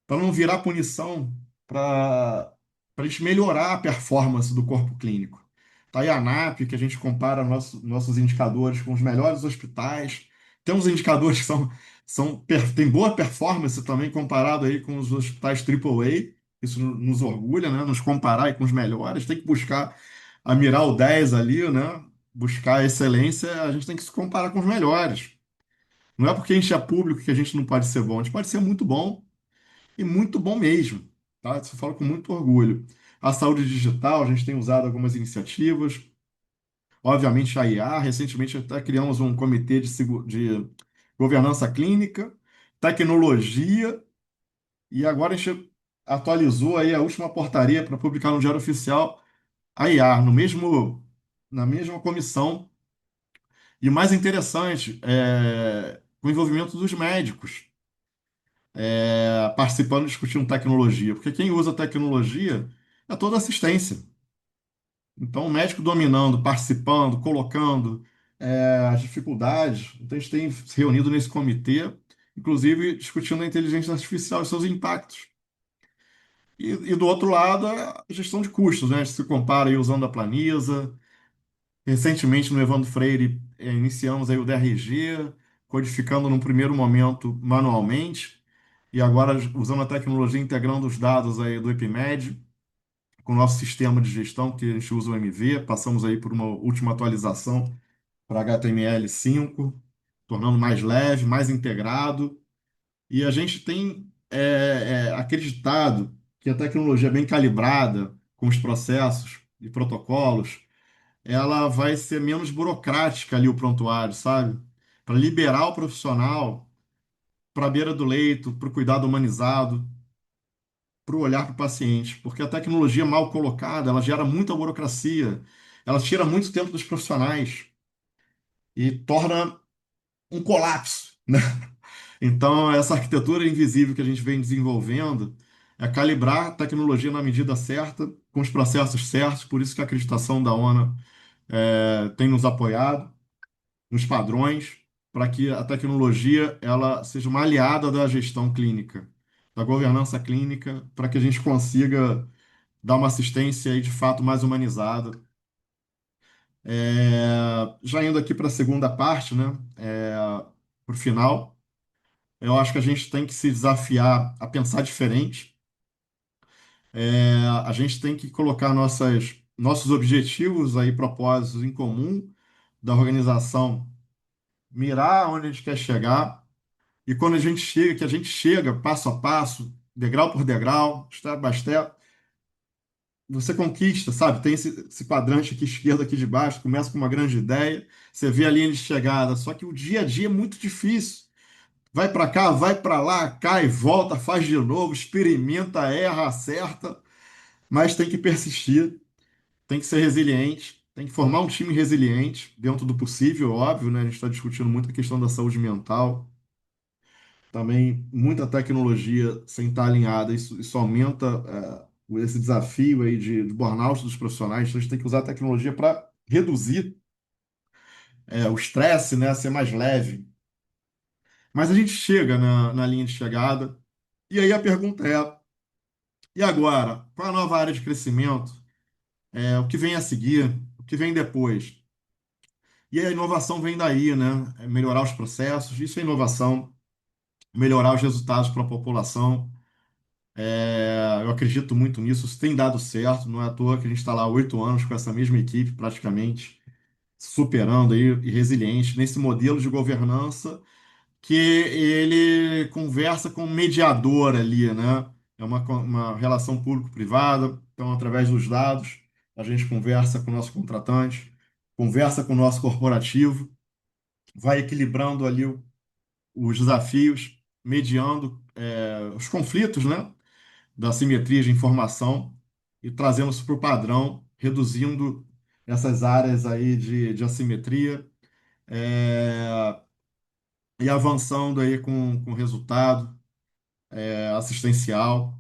C: para não virar punição, para a gente melhorar a performance do corpo clínico. Tá aí a ANAP, que a gente compara nossos indicadores com os melhores hospitais. Tem uns indicadores que têm boa performance também comparado aí com os hospitais AAA. Isso nos orgulha, né? Nos comparar aí com os melhores. Tem que buscar a mirar o 10 ali, né? Buscar a excelência, a gente tem que se comparar com os melhores. Não é porque a gente é público que a gente não pode ser bom. A gente pode ser muito bom e muito bom mesmo, tá? Isso eu falo com muito orgulho. A saúde digital, a gente tem usado algumas iniciativas, obviamente a IA, recentemente até criamos um comitê de governança clínica, tecnologia, e agora a gente atualizou aí a última portaria para publicar no Diário Oficial a IA, na mesma comissão. E o mais interessante, o envolvimento dos médicos. Participando, discutindo tecnologia, porque quem usa tecnologia é toda assistência. Então, o médico dominando, participando, colocando as dificuldades. Então, a gente tem se reunido nesse comitê, inclusive discutindo a inteligência artificial e seus impactos. E do outro lado, a gestão de custos, né? A gente se compara aí usando a Planisa. Recentemente, no Evandro Freire, iniciamos aí o DRG, codificando num primeiro momento manualmente, e agora usando a tecnologia, integrando os dados aí do EpiMed com o nosso sistema de gestão, que a gente usa o MV, passamos aí por uma última atualização para HTML5, tornando mais leve, mais integrado, e a gente tem acreditado que a tecnologia bem calibrada, com os processos e protocolos, ela vai ser menos burocrática ali o prontuário, sabe? Para liberar o profissional para a beira do leito, para o cuidado humanizado, para o olhar para o paciente, porque a tecnologia mal colocada, ela gera muita burocracia, ela tira muito tempo dos profissionais e torna um colapso, né? Então, essa arquitetura invisível que a gente vem desenvolvendo é calibrar a tecnologia na medida certa, com os processos certos, por isso que a acreditação da ONU tem nos apoiado nos padrões, para que a tecnologia ela seja uma aliada da gestão clínica, da governança clínica, para que a gente consiga dar uma assistência aí de fato mais humanizada. Já indo aqui para a segunda parte, né? Para o final, eu acho que a gente tem que se desafiar a pensar diferente. A gente tem que colocar nossos objetivos aí, propósitos em comum da organização, mirar onde a gente quer chegar. E quando a gente chega, que a gente chega passo a passo, degrau por degrau, step by step, você conquista, sabe? Tem esse quadrante aqui esquerdo, aqui de baixo, começa com uma grande ideia, você vê a linha de chegada, só que o dia a dia é muito difícil. Vai para cá, vai para lá, cai, volta, faz de novo, experimenta, erra, acerta, mas tem que persistir, tem que ser resiliente, tem que formar um time resiliente, dentro do possível, óbvio, né? A gente está discutindo muito a questão da saúde mental. Também muita tecnologia sem estar alinhada, isso aumenta esse desafio aí de burnout dos profissionais. Então, a gente tem que usar a tecnologia para reduzir o estresse, né, ser mais leve. Mas a gente chega na linha de chegada, e aí a pergunta é: e agora? Qual a nova área de crescimento? O que vem a seguir? O que vem depois? E a inovação vem daí, né? É melhorar os processos, isso é inovação, melhorar os resultados para a população. Eu acredito muito nisso, isso tem dado certo, não é à toa que a gente está lá há 8 anos com essa mesma equipe, praticamente, superando aí e resiliente nesse modelo de governança que ele conversa com o mediador ali, né? É uma relação público-privada, então, através dos dados, a gente conversa com o nosso contratante, conversa com o nosso corporativo, vai equilibrando ali os desafios, mediando os conflitos, né? Da simetria de informação e trazendo isso para o padrão, reduzindo essas áreas aí de assimetria, é, e avançando aí com resultado assistencial.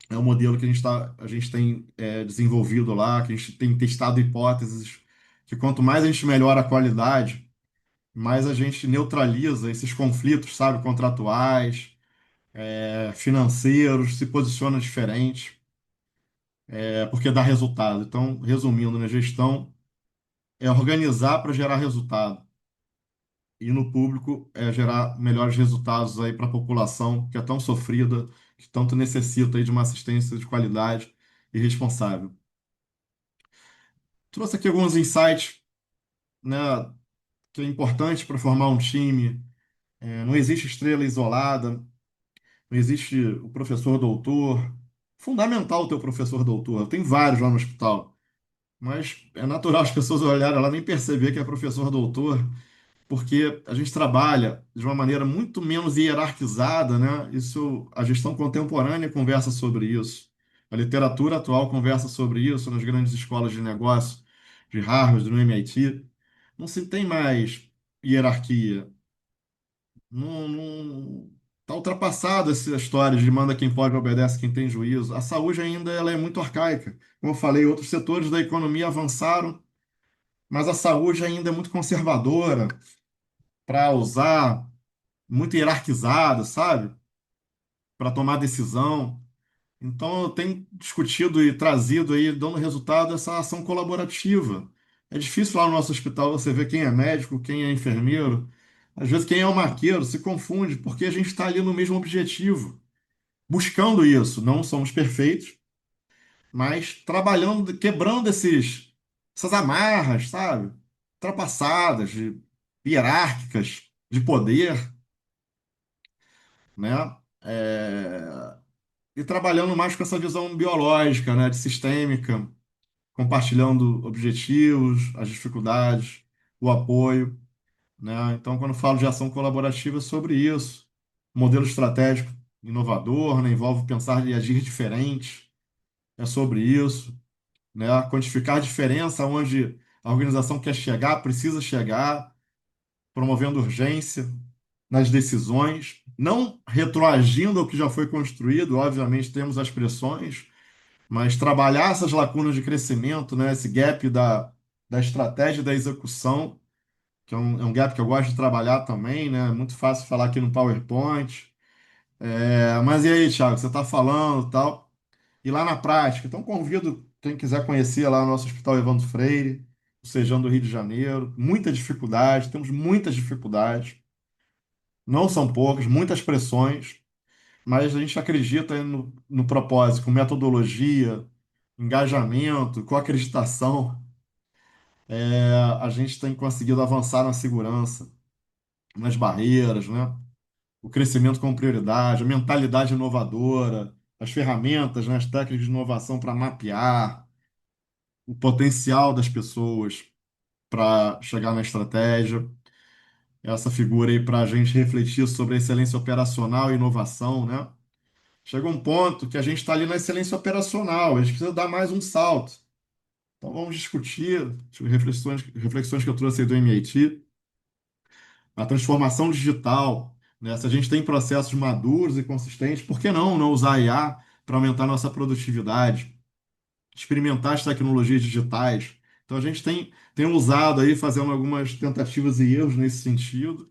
C: É um modelo que a gente tem desenvolvido lá, que a gente tem testado hipóteses, que quanto mais a gente melhora a qualidade, mais a gente neutraliza esses conflitos, sabe, contratuais, financeiros, se posiciona diferente, porque dá resultado. Então, resumindo, na gestão é organizar para gerar resultado. E no público é gerar melhores resultados aí para a população que é tão sofrida, que tanto necessita aí de uma assistência de qualidade e responsável. Trouxe aqui alguns insights, né, que é importante para formar um time. Não existe estrela isolada, não existe o professor doutor. Fundamental o teu professor doutor. Tem vários lá no hospital, mas é natural as pessoas olharem lá nem perceber que é professor doutor, porque a gente trabalha de uma maneira muito menos hierarquizada, né? Isso, a gestão contemporânea conversa sobre isso. A literatura atual conversa sobre isso nas grandes escolas de negócio, de Harvard, no MIT. Não se tem mais hierarquia. Não, não, tá ultrapassada essa história de manda quem pode, obedece quem tem juízo. A saúde ainda ela é muito arcaica. Como eu falei, outros setores da economia avançaram, mas a saúde ainda é muito conservadora para usar, muito hierarquizada, sabe? Para tomar decisão. Então, eu tenho discutido e trazido aí, dando resultado, essa ação colaborativa. É difícil lá no nosso hospital você ver quem é médico, quem é enfermeiro. Às vezes, quem é o marqueiro se confunde, porque a gente está ali no mesmo objetivo, buscando isso. Não somos perfeitos, mas trabalhando, quebrando essas amarras, sabe? Ultrapassadas, hierárquicas, de poder, né? E trabalhando mais com essa visão biológica, né, de sistêmica, compartilhando objetivos, as dificuldades, o apoio, né? Então, quando falo de ação colaborativa, é sobre isso. Modelo estratégico inovador, né, envolve pensar e agir diferente, é sobre isso, né? Quantificar a diferença onde a organização quer chegar, precisa chegar, promovendo urgência nas decisões, não retroagindo ao que já foi construído, obviamente temos as pressões, mas trabalhar essas lacunas de crescimento, né, esse gap da estratégia e da execução, que é um gap que eu gosto de trabalhar também, né? É muito fácil falar aqui no PowerPoint. Mas e aí, Thiago, você está falando e tal, e lá na prática? Então convido quem quiser conhecer lá o nosso Hospital Evandro Freire, o Sejão do Rio de Janeiro. Muita dificuldade, temos muitas dificuldades, não são poucas, muitas pressões, mas a gente acredita no propósito, com metodologia, engajamento, com acreditação, a gente tem conseguido avançar na segurança, nas barreiras, né? O crescimento como prioridade, a mentalidade inovadora, as ferramentas, né? As técnicas de inovação para mapear o potencial das pessoas para chegar na estratégia. Essa figura aí para a gente refletir sobre a excelência operacional e inovação, né? Chega um ponto que a gente está ali na excelência operacional, a gente precisa dar mais um salto. Então vamos discutir reflexões que eu trouxe aí do MIT, a transformação digital, né? Se a gente tem processos maduros e consistentes, por que não usar a IA para aumentar nossa produtividade, experimentar as tecnologias digitais? Então a gente tem usado aí, fazendo algumas tentativas e erros nesse sentido,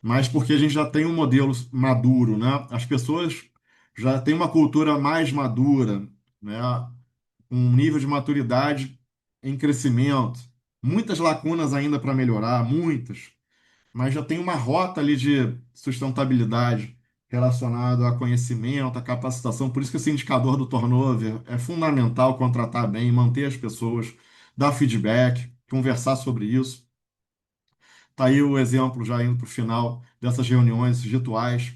C: mas porque a gente já tem um modelo maduro, né? As pessoas já têm uma cultura mais madura, né? Um nível de maturidade em crescimento. Muitas lacunas ainda para melhorar, muitas, mas já tem uma rota ali de sustentabilidade relacionado a conhecimento, a capacitação. Por isso que esse indicador do turnover é fundamental contratar bem, manter as pessoas, dar feedback, conversar sobre isso. Tá aí o exemplo, já indo para o final, dessas reuniões rituais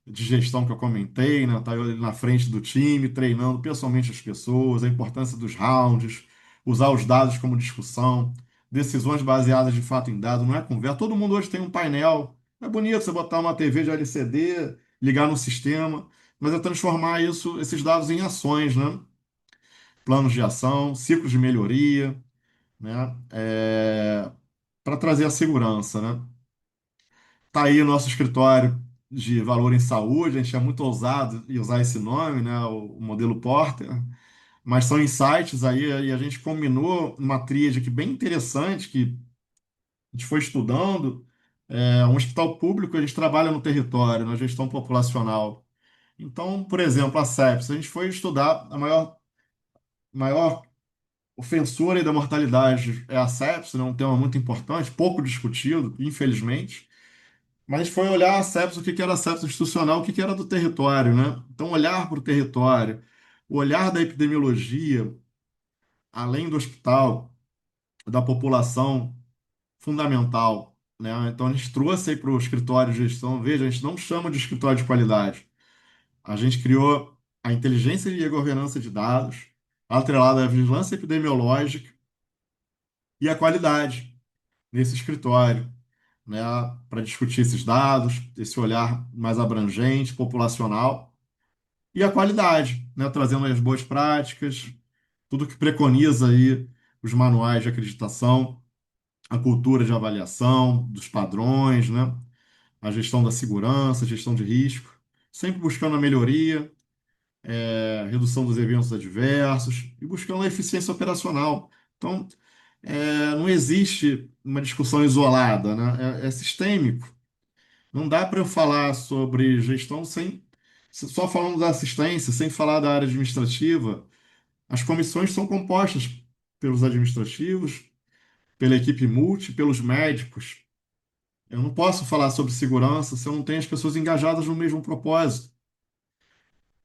C: de gestão que eu comentei, né? Tá eu ali na frente do time, treinando pessoalmente as pessoas, a importância dos rounds, usar os dados como discussão, decisões baseadas de fato em dados, não é conversa. Todo mundo hoje tem um painel. É bonito você botar uma TV de LCD, ligar no sistema, mas é transformar isso, esses dados em ações, né? Planos de ação, ciclos de melhoria, né? Para trazer a segurança, né? Tá aí o nosso escritório de valor em saúde, a gente é muito ousado em usar esse nome, né? O modelo Porter, mas são insights aí, e a gente combinou uma tríade aqui bem interessante que a gente foi estudando. Um hospital público, a gente trabalha no território, na gestão populacional. Então, por exemplo, a sepsis, a gente foi estudar a maior ofensora aí da mortalidade é a sepsis, né? Um tema muito importante, pouco discutido, infelizmente. Mas foi olhar a sepsis, o que que era a sepsis institucional, o que que era do território, né? Então, olhar para o território, o olhar da epidemiologia, além do hospital, da população, fundamental, né? Então, a gente trouxe aí para o escritório de gestão, veja, a gente não chama de escritório de qualidade. A gente criou a inteligência e a governança de dados, atrelada à vigilância epidemiológica e a qualidade nesse escritório, né, para discutir esses dados, esse olhar mais abrangente, populacional, e a qualidade, né, trazendo as boas práticas, tudo que preconiza aí os manuais de acreditação, a cultura de avaliação, dos padrões, né, a gestão da segurança, a gestão de risco, sempre buscando a melhoria, redução dos eventos adversos e buscando a eficiência operacional. Então, não existe uma discussão isolada, né? É sistêmico. Não dá para eu falar sobre gestão sem só falando da assistência, sem falar da área administrativa. As comissões são compostas pelos administrativos, pela equipe multi, pelos médicos. Eu não posso falar sobre segurança se eu não tenho as pessoas engajadas no mesmo propósito.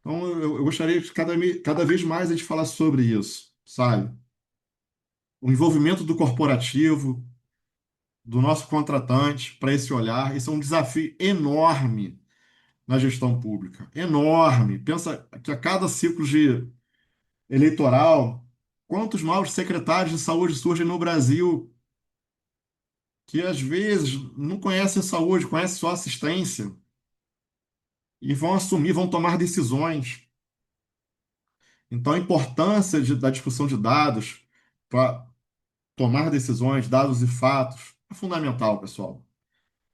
C: Então, eu gostaria de cada vez mais a gente falar sobre isso, sabe? O envolvimento do corporativo, do nosso contratante para esse olhar, isso é um desafio enorme na gestão pública. Enorme. Pensa que a cada ciclo de eleitoral, quantos novos secretários de saúde surgem no Brasil que às vezes não conhecem saúde, conhecem só assistência e vão assumir, vão tomar decisões. Então, a importância da discussão de dados para tomar decisões, dados e fatos, é fundamental, pessoal.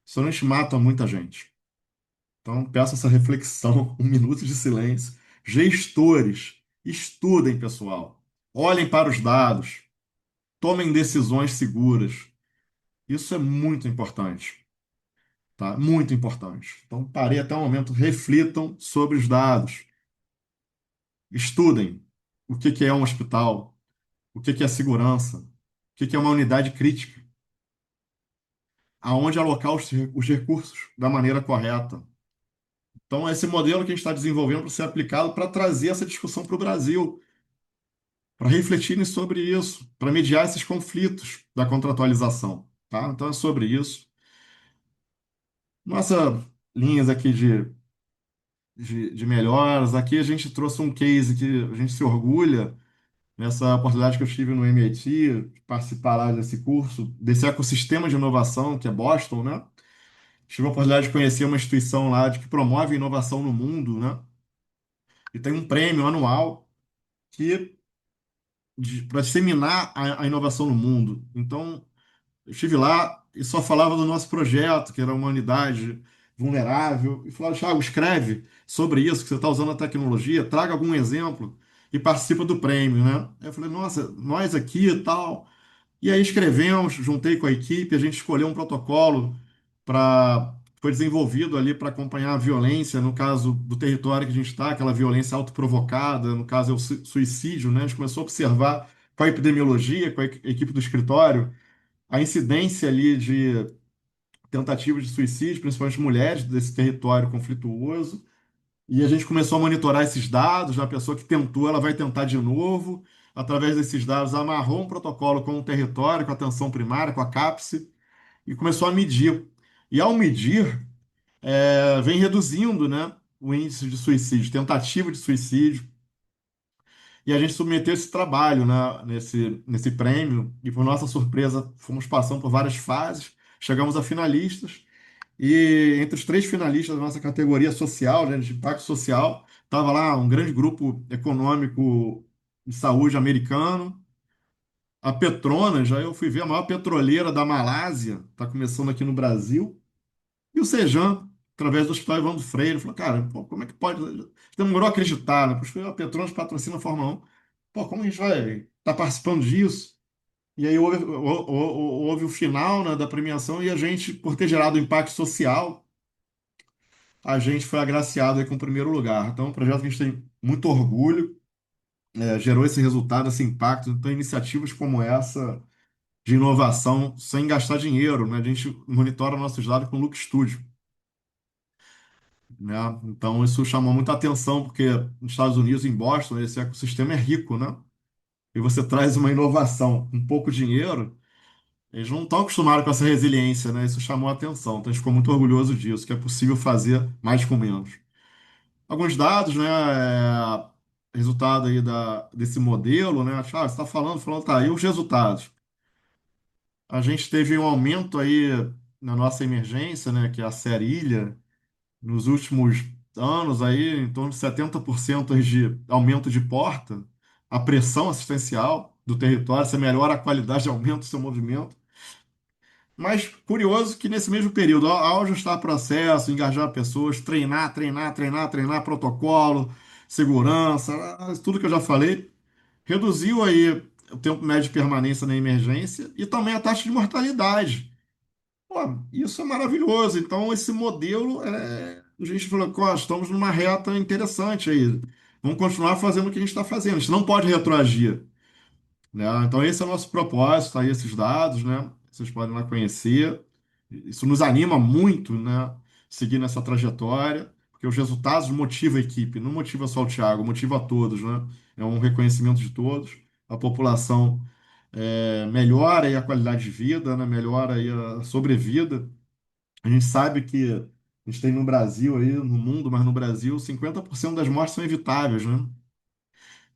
C: Senão a gente mata muita gente. Então, peço essa reflexão, um minuto de silêncio. Gestores, estudem, pessoal. Olhem para os dados, tomem decisões seguras. Isso é muito importante, tá? Muito importante. Então, parei até o momento, reflitam sobre os dados. Estudem o que que é um hospital, o que que é segurança, o que que é uma unidade crítica, aonde alocar os recursos da maneira correta. Então, esse modelo que a gente está desenvolvendo para ser aplicado para trazer essa discussão para o Brasil, para refletirem sobre isso, para mediar esses conflitos da contratualização, tá? Então, é sobre isso. Nossa linhas aqui de melhoras. Aqui a gente trouxe um case que a gente se orgulha nessa oportunidade que eu tive no MIT, de participar lá desse curso, desse ecossistema de inovação que é Boston, né? Tive a oportunidade de conhecer uma instituição lá que promove inovação no mundo, né? E tem um prêmio anual que para disseminar a inovação no mundo. Então, eu estive lá e só falava do nosso projeto, que era uma unidade vulnerável, e falava, Thiago, escreve sobre isso, que você está usando a tecnologia, traga algum exemplo e participa do prêmio, né? Aí eu falei, nossa, nós aqui e tal. E aí escrevemos, juntei com a equipe, a gente escolheu um protocolo para foi desenvolvido ali para acompanhar a violência, no caso do território que a gente está, aquela violência autoprovocada, no caso é o suicídio, né? A gente começou a observar com a epidemiologia, com a equipe do escritório, a incidência ali de tentativas de suicídio, principalmente mulheres desse território conflituoso. E a gente começou a monitorar esses dados. A pessoa que tentou, ela vai tentar de novo. Através desses dados, amarrou um protocolo com o território, com a atenção primária, com a CAPS, e começou a medir. E ao medir, vem reduzindo, né, o índice de suicídio, tentativa de suicídio. E a gente submeteu esse trabalho, né, nesse prêmio, e por nossa surpresa, fomos passando por várias fases, chegamos a finalistas. E entre os três finalistas da nossa categoria social, né, de impacto social, estava lá um grande grupo econômico de saúde americano. A Petronas, já eu fui ver a maior petroleira da Malásia, está começando aqui no Brasil. E o Sejan, através do Hospital Evandro Freire, falou: cara, pô, como é que pode? Demorou a acreditar, né? Porque a Petronas patrocina a Fórmula 1. Pô, como a gente vai estar participando disso? E aí houve o final, né, da premiação e a gente, por ter gerado impacto social, a gente foi agraciado aí com o primeiro lugar. Então, é um projeto que a gente tem muito orgulho, gerou esse resultado, esse impacto. Então, iniciativas como essa de inovação sem gastar dinheiro, né? A gente monitora nossos dados com o Look Studio, né? Então, isso chamou muita atenção, porque nos Estados Unidos, em Boston, esse ecossistema é rico, né? E você traz uma inovação com pouco dinheiro, eles não estão acostumados com essa resiliência, né? Isso chamou a atenção. Então, a gente ficou muito orgulhoso disso, que é possível fazer mais com menos. Alguns dados, né? Resultado aí desse modelo, né? Você está falando, tá, e os resultados? A gente teve um aumento aí na nossa emergência, né? Que é a Serilha, nos últimos anos aí, em torno de 70% de aumento de porta, a pressão assistencial do território, você melhora a qualidade, aumenta o seu movimento. Mas curioso que nesse mesmo período, ao ajustar processo, engajar pessoas, treinar protocolo, segurança, tudo que eu já falei, reduziu aí o tempo médio de permanência na emergência e também a taxa de mortalidade. Pô, isso é maravilhoso. Então, esse modelo, a gente falou, ó, estamos numa reta interessante aí. Vamos continuar fazendo o que a gente está fazendo. A gente não pode retroagir, né? Então, esse é o nosso propósito, aí esses dados, né? Vocês podem lá conhecer. Isso nos anima muito, né? Seguir nessa trajetória, porque os resultados motivam a equipe, não motiva só o Thiago, motiva a todos, né? É um reconhecimento de todos. A população melhora aí a qualidade de vida, né? Melhora aí a sobrevida. A gente sabe que a gente tem no Brasil aí, no mundo, mas no Brasil, 50% das mortes são evitáveis, né?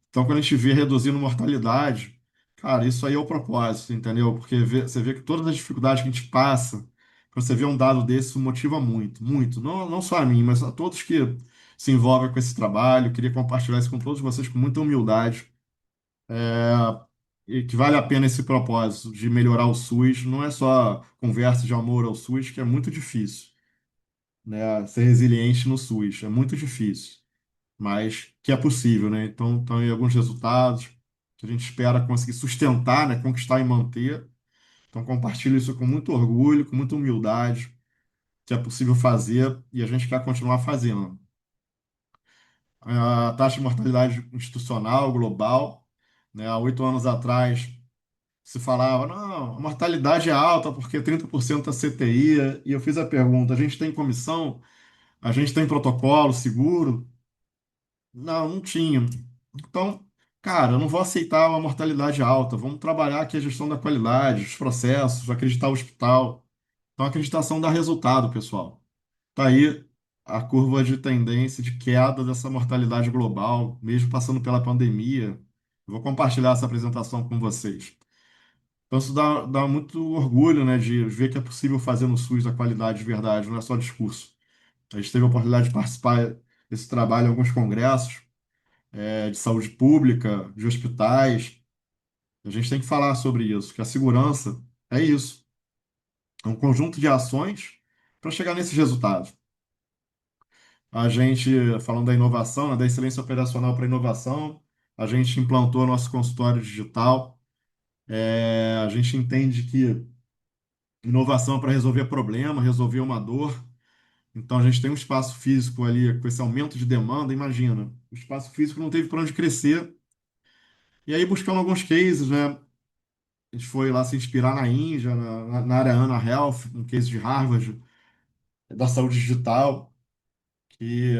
C: Então, quando a gente vê reduzindo mortalidade, cara, isso aí é o propósito, entendeu? Porque você vê que todas as dificuldades que a gente passa, quando você vê um dado desse, isso motiva muito, muito. Não, não só a mim, mas a todos que se envolvem com esse trabalho. Queria compartilhar isso com todos vocês com muita humildade. E que vale a pena esse propósito de melhorar o SUS. Não é só conversa de amor ao SUS, que é muito difícil, né? Ser resiliente no SUS, é muito difícil, mas que é possível, né? Então, estão aí alguns resultados que a gente espera conseguir sustentar, né? Conquistar e manter. Então, compartilho isso com muito orgulho, com muita humildade, que é possível fazer e a gente quer continuar fazendo. A taxa de mortalidade institucional global, né? Há 8 anos atrás se falava, não, a mortalidade é alta porque 30% é CTI, e eu fiz a pergunta, a gente tem comissão, a gente tem protocolo seguro? Não, não tinha. Então, cara, eu não vou aceitar uma mortalidade alta. Vamos trabalhar aqui a gestão da qualidade, os processos, acreditar o hospital. Então, a acreditação dá resultado, pessoal. Tá aí a curva de tendência de queda dessa mortalidade global, mesmo passando pela pandemia. Eu vou compartilhar essa apresentação com vocês. Então, isso dá muito orgulho, né, de ver que é possível fazer no SUS a qualidade de verdade, não é só discurso. A gente teve a oportunidade de participar desse trabalho em alguns congressos de saúde pública, de hospitais. A gente tem que falar sobre isso, que a segurança é isso. É um conjunto de ações para chegar nesses resultados. A gente, falando da inovação, né, da excelência operacional para inovação, a gente implantou nosso consultório digital. A gente entende que inovação é para resolver problema, resolver uma dor. Então, a gente tem um espaço físico ali, com esse aumento de demanda, imagina, o espaço físico não teve para onde crescer. E aí, buscando alguns cases, né? A gente foi lá se inspirar na Índia, na área Ana Health, um case de Harvard, da saúde digital, que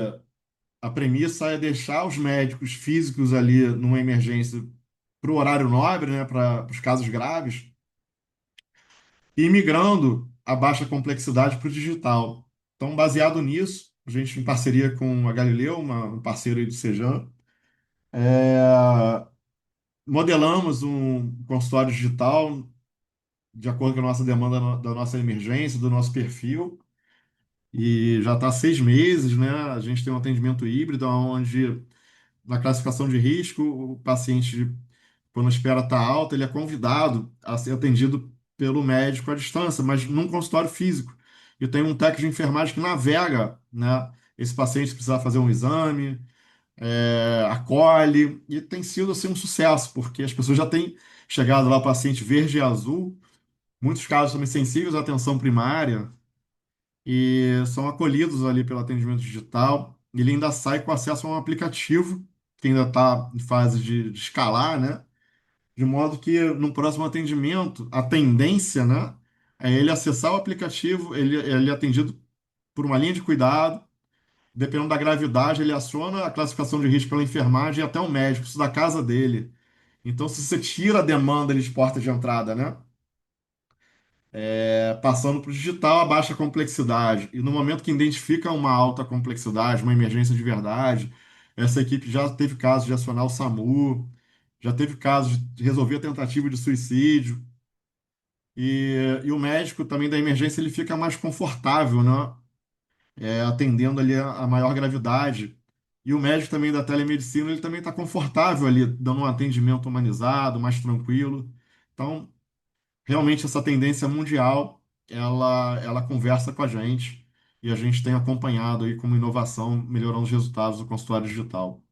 C: a premissa é deixar os médicos físicos ali numa emergência para o horário nobre, né, para os casos graves, e migrando a baixa complexidade para o digital. Então, baseado nisso, a gente, em parceria com a Galileu, um parceiro aí do Sejan, modelamos um consultório digital de acordo com a nossa demanda da nossa emergência, do nosso perfil, e já está há 6 meses, né? A gente tem um atendimento híbrido, onde na classificação de risco, o paciente, quando a espera está alta, ele é convidado a ser atendido pelo médico à distância, mas num consultório físico. E tem um técnico de enfermagem que navega, né? Esse paciente precisa fazer um exame, acolhe, e tem sido assim um sucesso, porque as pessoas já têm chegado lá, paciente verde e azul, muitos casos também sensíveis à atenção primária, e são acolhidos ali pelo atendimento digital. Ele ainda sai com acesso a um aplicativo que ainda está em fase de escalar, né? De modo que no próximo atendimento, a tendência, né, é ele acessar o aplicativo, ele é atendido por uma linha de cuidado, dependendo da gravidade, ele aciona a classificação de risco pela enfermagem e até o médico, isso da casa dele. Então, se você tira a demanda ali de porta de entrada, né? Passando para o digital, a baixa complexidade. E no momento que identifica uma alta complexidade, uma emergência de verdade, essa equipe já teve casos de acionar o SAMU, já teve casos de resolver a tentativa de suicídio. E o médico também da emergência ele fica mais confortável, né? Atendendo ali a maior gravidade. E o médico também da telemedicina, ele também está confortável ali, dando um atendimento humanizado, mais tranquilo. Então, realmente essa tendência mundial, ela conversa com a gente e a gente tem acompanhado aí como inovação, melhorando os resultados do consultório digital.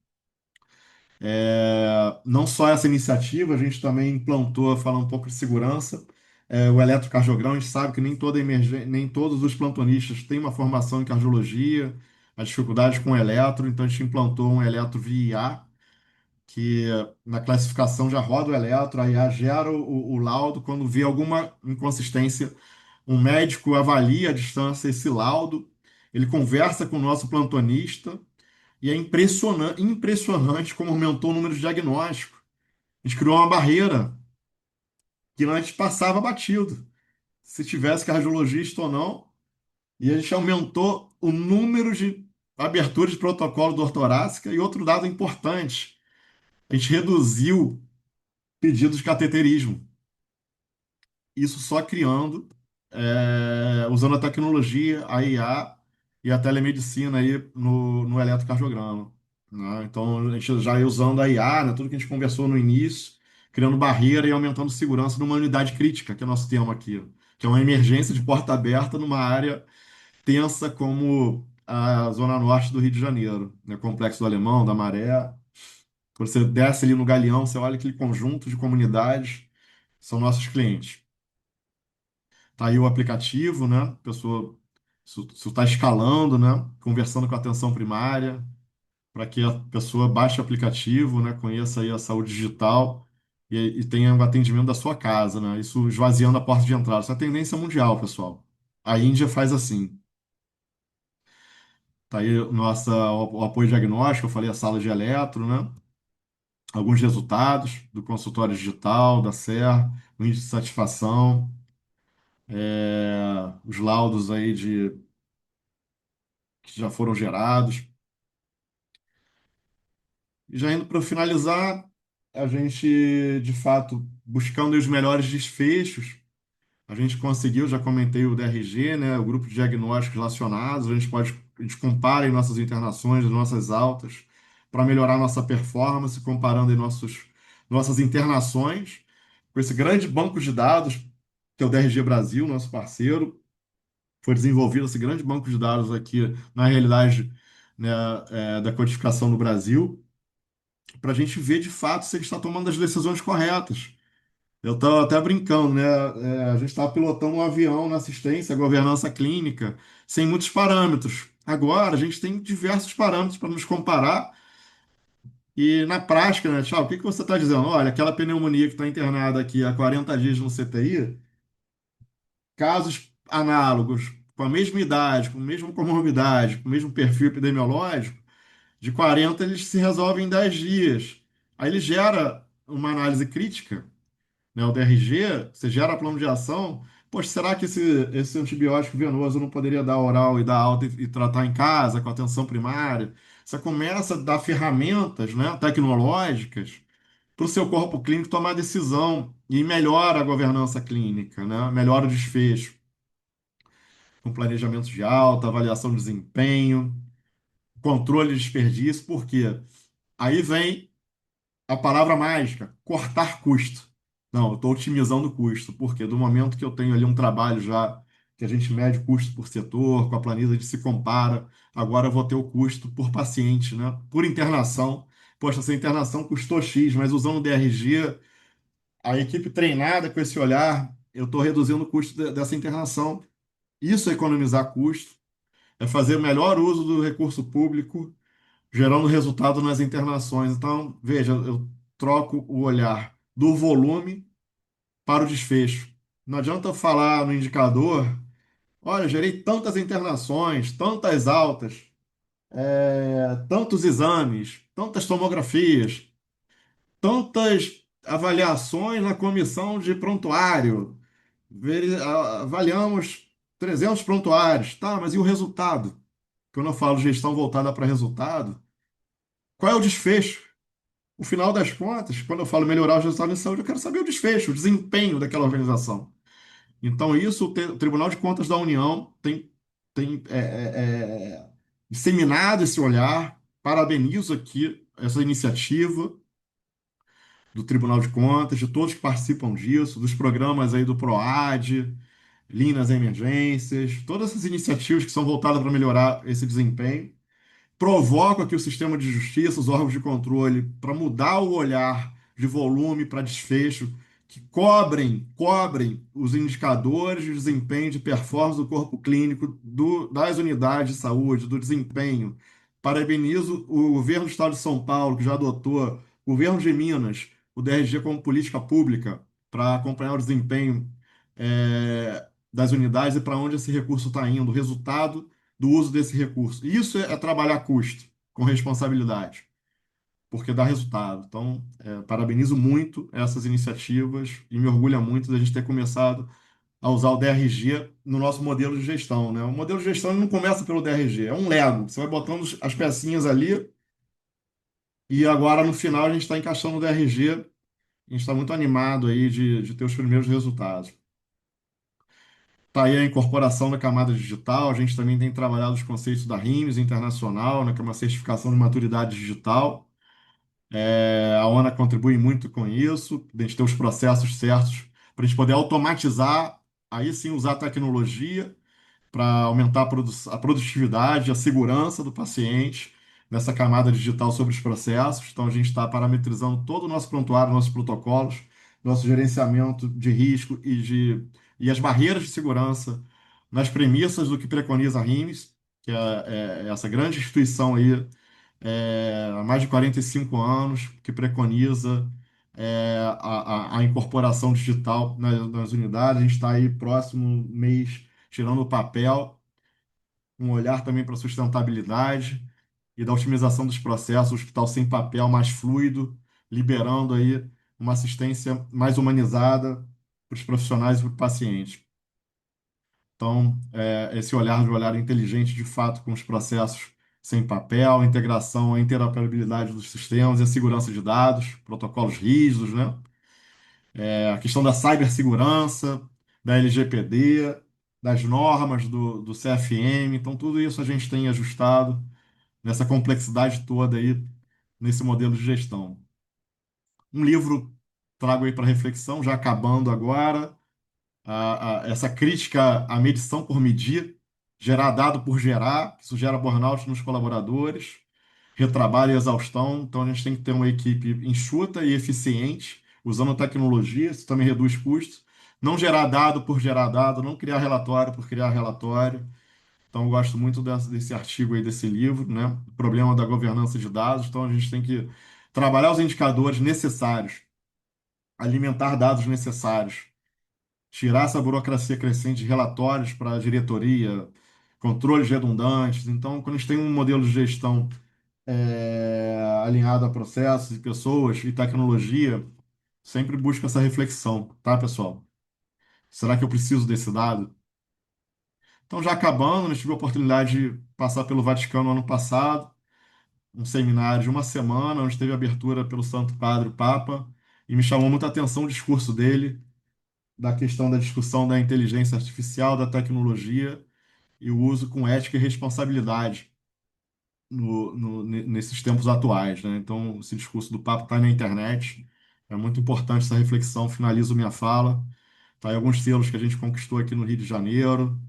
C: Não só essa iniciativa, a gente também implantou, falar um pouco de segurança, o eletrocardiograma. A gente sabe que nem todos os plantonistas têm uma formação em cardiologia, a dificuldade com o eletro, então a gente implantou um eletro via IA, que na classificação já roda o eletro, a IA gera o laudo. Quando vê alguma inconsistência, um médico avalia à distância esse laudo, ele conversa com o nosso plantonista, e é impressionante como aumentou o número de diagnósticos. A gente criou uma barreira que antes passava batido, se tivesse cardiologista ou não, e a gente aumentou o número de aberturas de protocolo dor torácica. E outro dado importante, a gente reduziu pedidos de cateterismo. Isso só criando, usando a tecnologia, a IA e a telemedicina aí no eletrocardiograma, né? Então, a gente já ia usando a IA, né, tudo que a gente conversou no início, criando barreira e aumentando segurança numa unidade crítica, que é o nosso tema aqui, que é uma emergência de porta aberta numa área tensa como a zona norte do Rio de Janeiro, né? Complexo do Alemão, da Maré. Quando você desce ali no Galeão, você olha aquele conjunto de comunidades, são nossos clientes. Tá aí o aplicativo, né? A pessoa, isso está escalando, né? Conversando com a atenção primária, para que a pessoa baixe o aplicativo, né? Conheça aí a saúde digital e tenha o atendimento da sua casa, né? Isso esvaziando a porta de entrada. Isso é a tendência mundial, pessoal. A Índia faz assim. Tá aí o apoio diagnóstico, eu falei a sala de eletro, né? Alguns resultados do consultório digital, da SER, o índice de satisfação, os laudos aí que já foram gerados. E já indo para finalizar, a gente, de fato, buscando os melhores desfechos, a gente conseguiu, já comentei o DRG, né, o grupo de diagnósticos relacionados. A gente compara em nossas internações, nossas altas, para melhorar nossa performance, comparando em nossas internações, com esse grande banco de dados, que é o DRG Brasil, nosso parceiro. Foi desenvolvido esse grande banco de dados aqui, na realidade, né, da codificação no Brasil, para a gente ver de fato se ele está tomando as decisões corretas. Eu estava até brincando, né? A gente estava pilotando um avião na assistência, governança clínica, sem muitos parâmetros. Agora, a gente tem diversos parâmetros para nos comparar E na prática, né, Thiago, o que que você está dizendo? Olha, aquela pneumonia que está internada aqui há 40 dias no CTI, casos análogos, com a mesma idade, com a mesma comorbidade, com o mesmo perfil epidemiológico, de 40 eles se resolvem em 10 dias. Aí ele gera uma análise crítica, né, o DRG, você gera plano de ação. Poxa, será que esse antibiótico venoso não poderia dar oral e dar alta e tratar em casa, com atenção primária? Você começa a dar ferramentas, né, tecnológicas para o seu corpo clínico tomar decisão e melhora a governança clínica, né? Melhora o desfecho, com planejamento de alta, avaliação de desempenho, controle de desperdício, porque aí vem a palavra mágica, cortar custo. Não, eu estou otimizando o custo, porque do momento que eu tenho ali um trabalho já, que a gente mede custo por setor, com a planilha a gente se compara, agora eu vou ter o custo por paciente, né? Por internação. Poxa, essa internação custou X, mas usando o DRG, a equipe treinada com esse olhar, eu estou reduzindo o custo dessa internação. Isso é economizar custo, é fazer o melhor uso do recurso público, gerando resultado nas internações. Então, veja, eu troco o olhar do volume para o desfecho. Não adianta eu falar no indicador, olha, gerei tantas internações, tantas altas, tantos exames, tantas tomografias, tantas avaliações na comissão de prontuário. Avaliamos 300 prontuários. Tá, mas e o resultado? Quando eu falo gestão voltada para resultado, qual é o desfecho? O final das contas, quando eu falo melhorar os resultados de saúde, eu quero saber o desfecho, o desempenho daquela organização. Então, isso o Tribunal de Contas da União tem disseminado esse olhar. Parabenizo aqui essa iniciativa do Tribunal de Contas, de todos que participam disso, dos programas aí do PROAD, Lean nas emergências, todas essas iniciativas que são voltadas para melhorar esse desempenho. Provoca aqui o sistema de justiça, os órgãos de controle, para mudar o olhar de volume para desfecho, que cobrem os indicadores de desempenho, de performance do corpo clínico, das unidades de saúde, do desempenho. Parabenizo o governo do Estado de São Paulo, que já adotou, o governo de Minas, o DRG como política pública para acompanhar o desempenho das unidades e para onde esse recurso está indo, o resultado do uso desse recurso. Isso é trabalhar custo com responsabilidade, porque dá resultado. Então, parabenizo muito essas iniciativas e me orgulha muito da gente ter começado a usar o DRG no nosso modelo de gestão, né? O modelo de gestão ele não começa pelo DRG, é um Lego. Você vai botando as pecinhas ali e agora no final a gente está encaixando o DRG. A gente está muito animado aí de ter os primeiros resultados. Está aí a incorporação da camada digital. A gente também tem trabalhado os conceitos da RIMS internacional, né, que é uma certificação de maturidade digital. A ONA contribui muito com isso, a gente ter os processos certos para a gente poder automatizar, aí sim usar a tecnologia para aumentar a produtividade, a segurança do paciente nessa camada digital sobre os processos. Então, a gente está parametrizando todo o nosso prontuário, nossos protocolos, nosso gerenciamento de risco e as barreiras de segurança nas premissas do que preconiza a RIMS, que é essa grande instituição aí há mais de 45 anos, que preconiza a incorporação digital nas unidades. A gente está aí próximo mês tirando o papel, um olhar também para a sustentabilidade e da otimização dos processos, o hospital sem papel mais fluido, liberando aí uma assistência mais humanizada para os profissionais e para o paciente. Então, esse olhar inteligente, de fato, com os processos sem papel, a integração, a interoperabilidade dos sistemas e a segurança de dados, protocolos rígidos, né? A questão da cibersegurança, da LGPD, das normas do CFM. Então, tudo isso a gente tem ajustado nessa complexidade toda aí, nesse modelo de gestão. Um livro trago aí para reflexão, já acabando agora, essa crítica à medição por medir, gerar dado por gerar, isso gera burnout nos colaboradores, retrabalho e exaustão. Então a gente tem que ter uma equipe enxuta e eficiente, usando tecnologia, isso também reduz custos. Não gerar dado por gerar dado, não criar relatório por criar relatório. Então eu gosto muito desse artigo aí, desse livro, né? O problema da governança de dados. Então a gente tem que trabalhar os indicadores necessários, alimentar dados necessários, tirar essa burocracia crescente de relatórios para a diretoria, controles redundantes. Então, quando a gente tem um modelo de gestão alinhado a processos e pessoas e tecnologia, sempre busca essa reflexão, tá, pessoal? Será que eu preciso desse dado? Então, já acabando, eu tive a oportunidade de passar pelo Vaticano ano passado, um seminário de uma semana, onde teve abertura pelo Santo Padre, o Papa, e me chamou muita atenção o discurso dele, da questão da discussão da inteligência artificial, da tecnologia e o uso com ética e responsabilidade nesses tempos atuais, né? Então, esse discurso do Papa está na internet, é muito importante essa reflexão. Finalizo minha fala. Tá aí alguns selos que a gente conquistou aqui no Rio de Janeiro,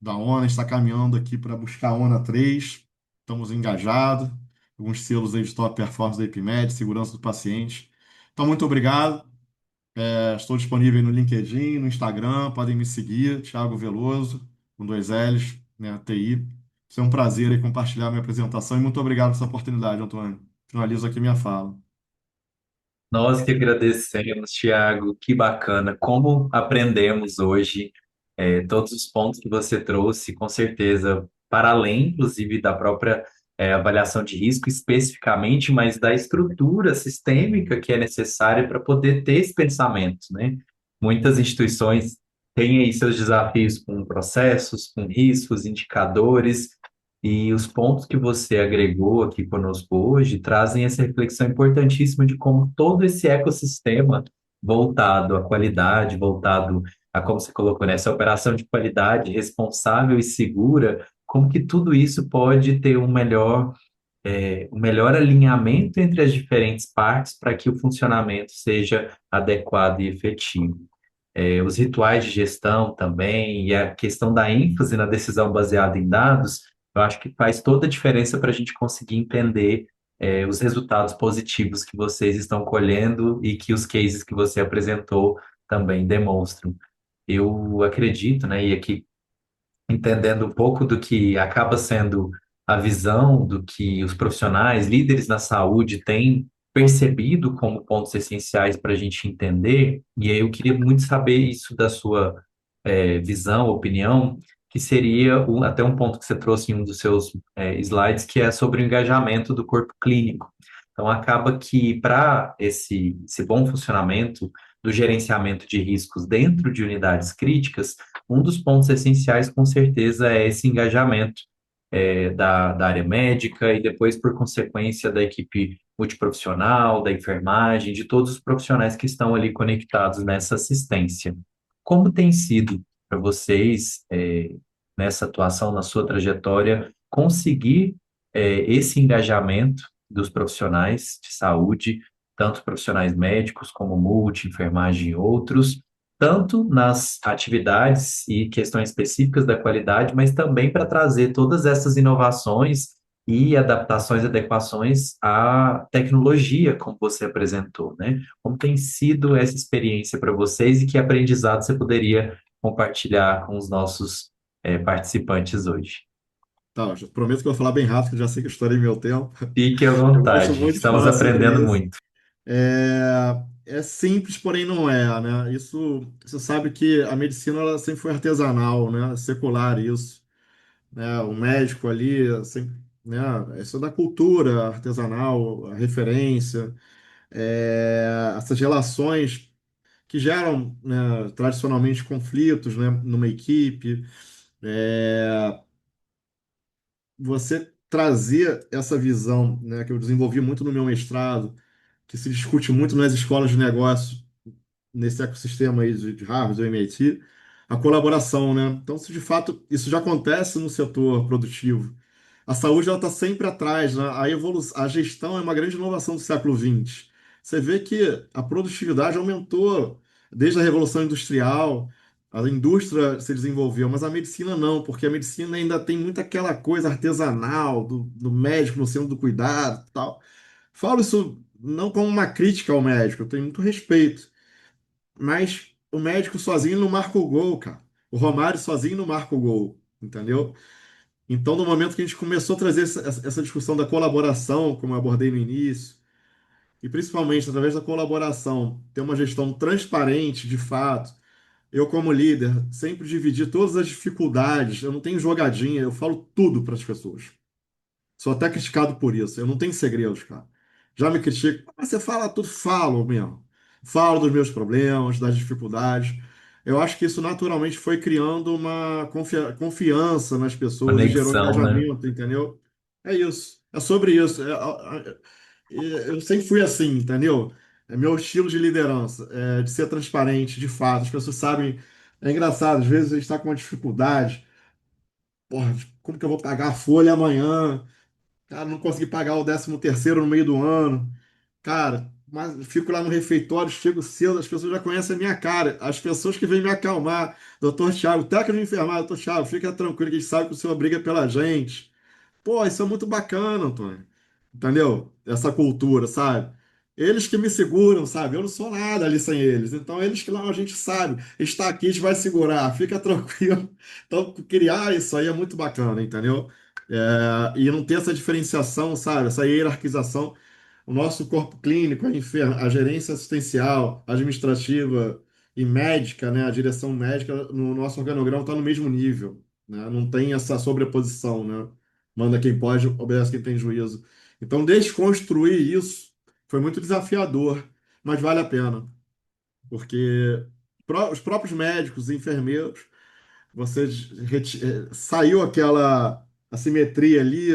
C: da ONA, está caminhando aqui para buscar a ONA 3. Estamos engajados. Alguns selos aí de top performance da EPIMED, segurança do paciente. Então, muito obrigado. Estou disponível aí no LinkedIn, no Instagram, podem me seguir, Thiago Veloso, com dois L's, né, TI. Foi um prazer aí compartilhar minha apresentação e muito obrigado por essa oportunidade, Antônio. Finalizo aqui minha fala.
B: Nós que agradecemos, Tiago, que bacana. Como aprendemos hoje, todos os pontos que você trouxe, com certeza, para além, inclusive, da própria, avaliação de risco especificamente, mas da estrutura sistêmica que é necessária para poder ter esse pensamento, né? Muitas instituições têm aí seus desafios com processos, com riscos, indicadores, e os pontos que você agregou aqui conosco hoje trazem essa reflexão importantíssima de como todo esse ecossistema voltado à qualidade, voltado a, como você colocou, nessa operação de qualidade responsável e segura, como que tudo isso pode ter um melhor alinhamento entre as diferentes partes para que o funcionamento seja adequado e efetivo. Os rituais de gestão também, e a questão da ênfase na decisão baseada em dados, eu acho que faz toda a diferença para a gente conseguir entender, os resultados positivos que vocês estão colhendo e que os cases que você apresentou também demonstram. Eu acredito, né, e aqui entendendo um pouco do que acaba sendo a visão do que os profissionais, líderes na saúde têm percebido como pontos essenciais para a gente entender, e aí eu queria muito saber isso da sua visão, opinião, que seria até um ponto que você trouxe em um dos seus slides, que é sobre o engajamento do corpo clínico. Então, acaba que para esse bom funcionamento do gerenciamento de riscos dentro de unidades críticas, um dos pontos essenciais, com certeza, é esse engajamento da área médica e depois, por consequência, da equipe multiprofissional, da enfermagem, de todos os profissionais que estão ali conectados nessa assistência. Como tem sido para vocês, nessa atuação, na sua trajetória, conseguir esse engajamento dos profissionais de saúde, tanto profissionais médicos como multi, enfermagem e outros, tanto nas atividades e questões específicas da qualidade, mas também para trazer todas essas inovações e adaptações, adequações à tecnologia, como você apresentou, né? Como tem sido essa experiência para vocês e que aprendizado você poderia compartilhar com os nossos participantes hoje?
C: Tá, eu já prometo que eu vou falar bem rápido, que eu já sei que eu estourei meu tempo.
B: Fique à
C: Eu gosto
B: vontade,
C: muito de
B: estamos
C: falar sobre
B: aprendendo
C: isso.
B: muito.
C: É simples, porém não é, né? Isso, você sabe que a medicina ela sempre foi artesanal, né? Secular isso, né? O médico ali, sempre, né? Isso é da cultura artesanal, a referência, essas relações que geram, né, tradicionalmente conflitos, né, numa equipe. É, você trazer essa visão, né, que eu desenvolvi muito no meu mestrado, que se discute muito nas escolas de negócio, nesse ecossistema aí de Harvard, do MIT, a colaboração, né? Então, se de fato isso já acontece no setor produtivo, a saúde ela está sempre atrás, né? A gestão é uma grande inovação do século XX. Você vê que a produtividade aumentou desde a Revolução Industrial, a indústria se desenvolveu, mas a medicina não, porque a medicina ainda tem muito aquela coisa artesanal do médico no centro do cuidado, e tal. Falo isso não como uma crítica ao médico, eu tenho muito respeito, mas o médico sozinho não marca o gol, cara. O Romário sozinho não marca o gol, entendeu? Então, no momento que a gente começou a trazer essa discussão da colaboração, como eu abordei no início, e principalmente através da colaboração, ter uma gestão transparente, de fato. Eu, como líder, sempre dividi todas as dificuldades. Eu não tenho jogadinha, eu falo tudo para as pessoas. Sou até criticado por isso. Eu não tenho segredos, cara. Já me criticam. Mas você fala tudo, falo mesmo. Falo dos meus problemas, das dificuldades. Eu acho que isso naturalmente foi criando uma confiança nas pessoas e gerou
B: Conexão, né?
C: engajamento, entendeu? É isso. É sobre isso. Eu sempre fui assim, entendeu? É meu estilo de liderança, de ser transparente, de fato. As pessoas sabem. É engraçado, às vezes a gente está com uma dificuldade. Porra, como que eu vou pagar a folha amanhã? Cara, não consegui pagar o 13º no meio do ano. Cara, mas fico lá no refeitório, chego cedo, as pessoas já conhecem a minha cara. As pessoas que vêm me acalmar, doutor Thiago, técnico de enfermagem, doutor Thiago, fica tranquilo que a gente sabe que o senhor briga pela gente. Pô, isso é muito bacana, Antônio. Entendeu? Essa cultura, sabe? Eles que me seguram, sabe? Eu não sou nada ali sem eles. Então, eles que lá a gente sabe, está aqui, a gente vai segurar, fica tranquilo. Então, criar isso aí é muito bacana, entendeu? E não ter essa diferenciação, sabe? Essa hierarquização. O nosso corpo clínico, a gerência assistencial, administrativa e médica, né? A direção médica no nosso organograma está no mesmo nível, né? Não tem essa sobreposição, né? Manda quem pode, obedece quem tem juízo. Então, desconstruir isso foi muito desafiador, mas vale a pena, porque os próprios médicos e enfermeiros, você saiu aquela assimetria ali,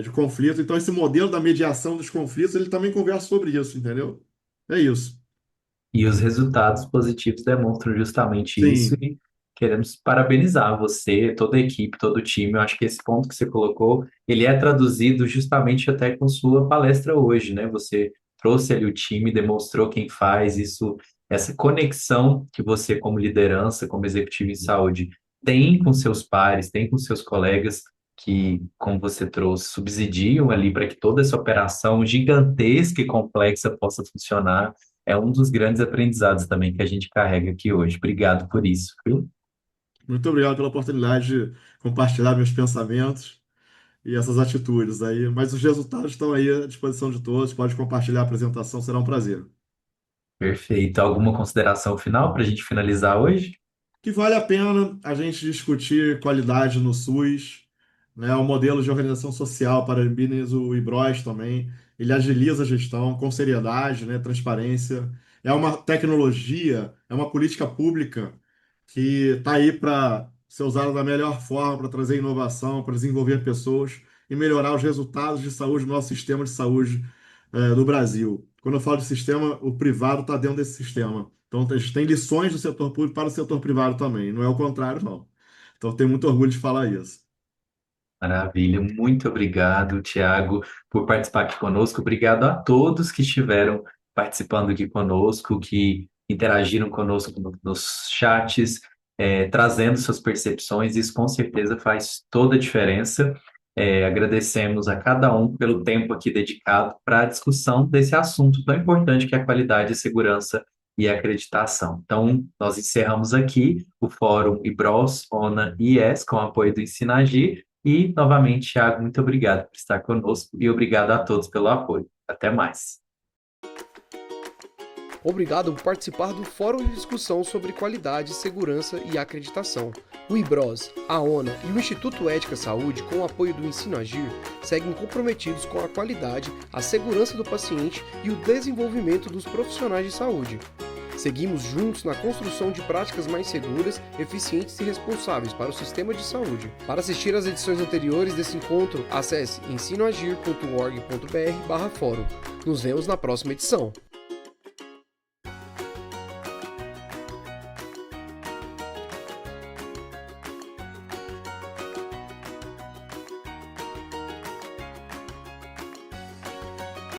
C: de conflito. Então, esse modelo da mediação dos conflitos, ele também conversa sobre isso, entendeu? É isso.
B: E os resultados positivos demonstram justamente isso,
C: Sim,
B: e queremos parabenizar você, toda a equipe, todo o time. Eu acho que esse ponto que você colocou, ele é traduzido justamente até com sua palestra hoje, né? Você trouxe ali o time, demonstrou quem faz isso, essa conexão que você, como liderança, como executivo em saúde, tem com seus pares, tem com seus colegas, que, como você trouxe, subsidiam ali para que toda essa operação gigantesca e complexa possa funcionar. É um dos grandes aprendizados também que a gente carrega aqui hoje. Obrigado por isso, viu?
C: muito obrigado pela oportunidade de compartilhar meus pensamentos e essas atitudes aí. Mas os resultados estão aí à disposição de todos. Pode compartilhar a apresentação, será um prazer.
B: Perfeito. Alguma consideração final para a gente finalizar hoje?
C: Que vale a pena a gente discutir qualidade no SUS, né? O modelo de organização social para o IBROS também. Ele agiliza a gestão com seriedade, né? Transparência. É uma tecnologia, é uma política pública que está aí para ser usada da melhor forma, para trazer inovação, para desenvolver pessoas e melhorar os resultados de saúde do nosso sistema de saúde, do Brasil. Quando eu falo de sistema, o privado está dentro desse sistema. Então, a gente tem lições do setor público para o setor privado também. Não é o contrário, não. Então, eu tenho muito orgulho de falar isso.
B: Maravilha. Muito obrigado, Tiago, por participar aqui conosco. Obrigado a todos que estiveram participando aqui conosco, que interagiram conosco nos chats, trazendo suas percepções. Isso com certeza faz toda a diferença. Agradecemos a cada um pelo tempo aqui dedicado para a discussão desse assunto tão importante que é a qualidade, segurança e acreditação. Então, nós encerramos aqui o Fórum IBROS, ONA e IES, com o apoio do Ensinagir. E, novamente, Thiago, muito obrigado por estar conosco e obrigado a todos pelo apoio. Até mais.
A: Obrigado por participar do Fórum de Discussão sobre Qualidade, Segurança e Acreditação. O IBROS, a ONA e o Instituto Ética Saúde, com o apoio do Ensino Agir, seguem comprometidos com a qualidade, a segurança do paciente e o desenvolvimento dos profissionais de saúde. Seguimos juntos na construção de práticas mais seguras, eficientes e responsáveis para o sistema de saúde. Para assistir às edições anteriores desse encontro, acesse ensinoagir.org.br/fórum. Nos vemos na próxima edição.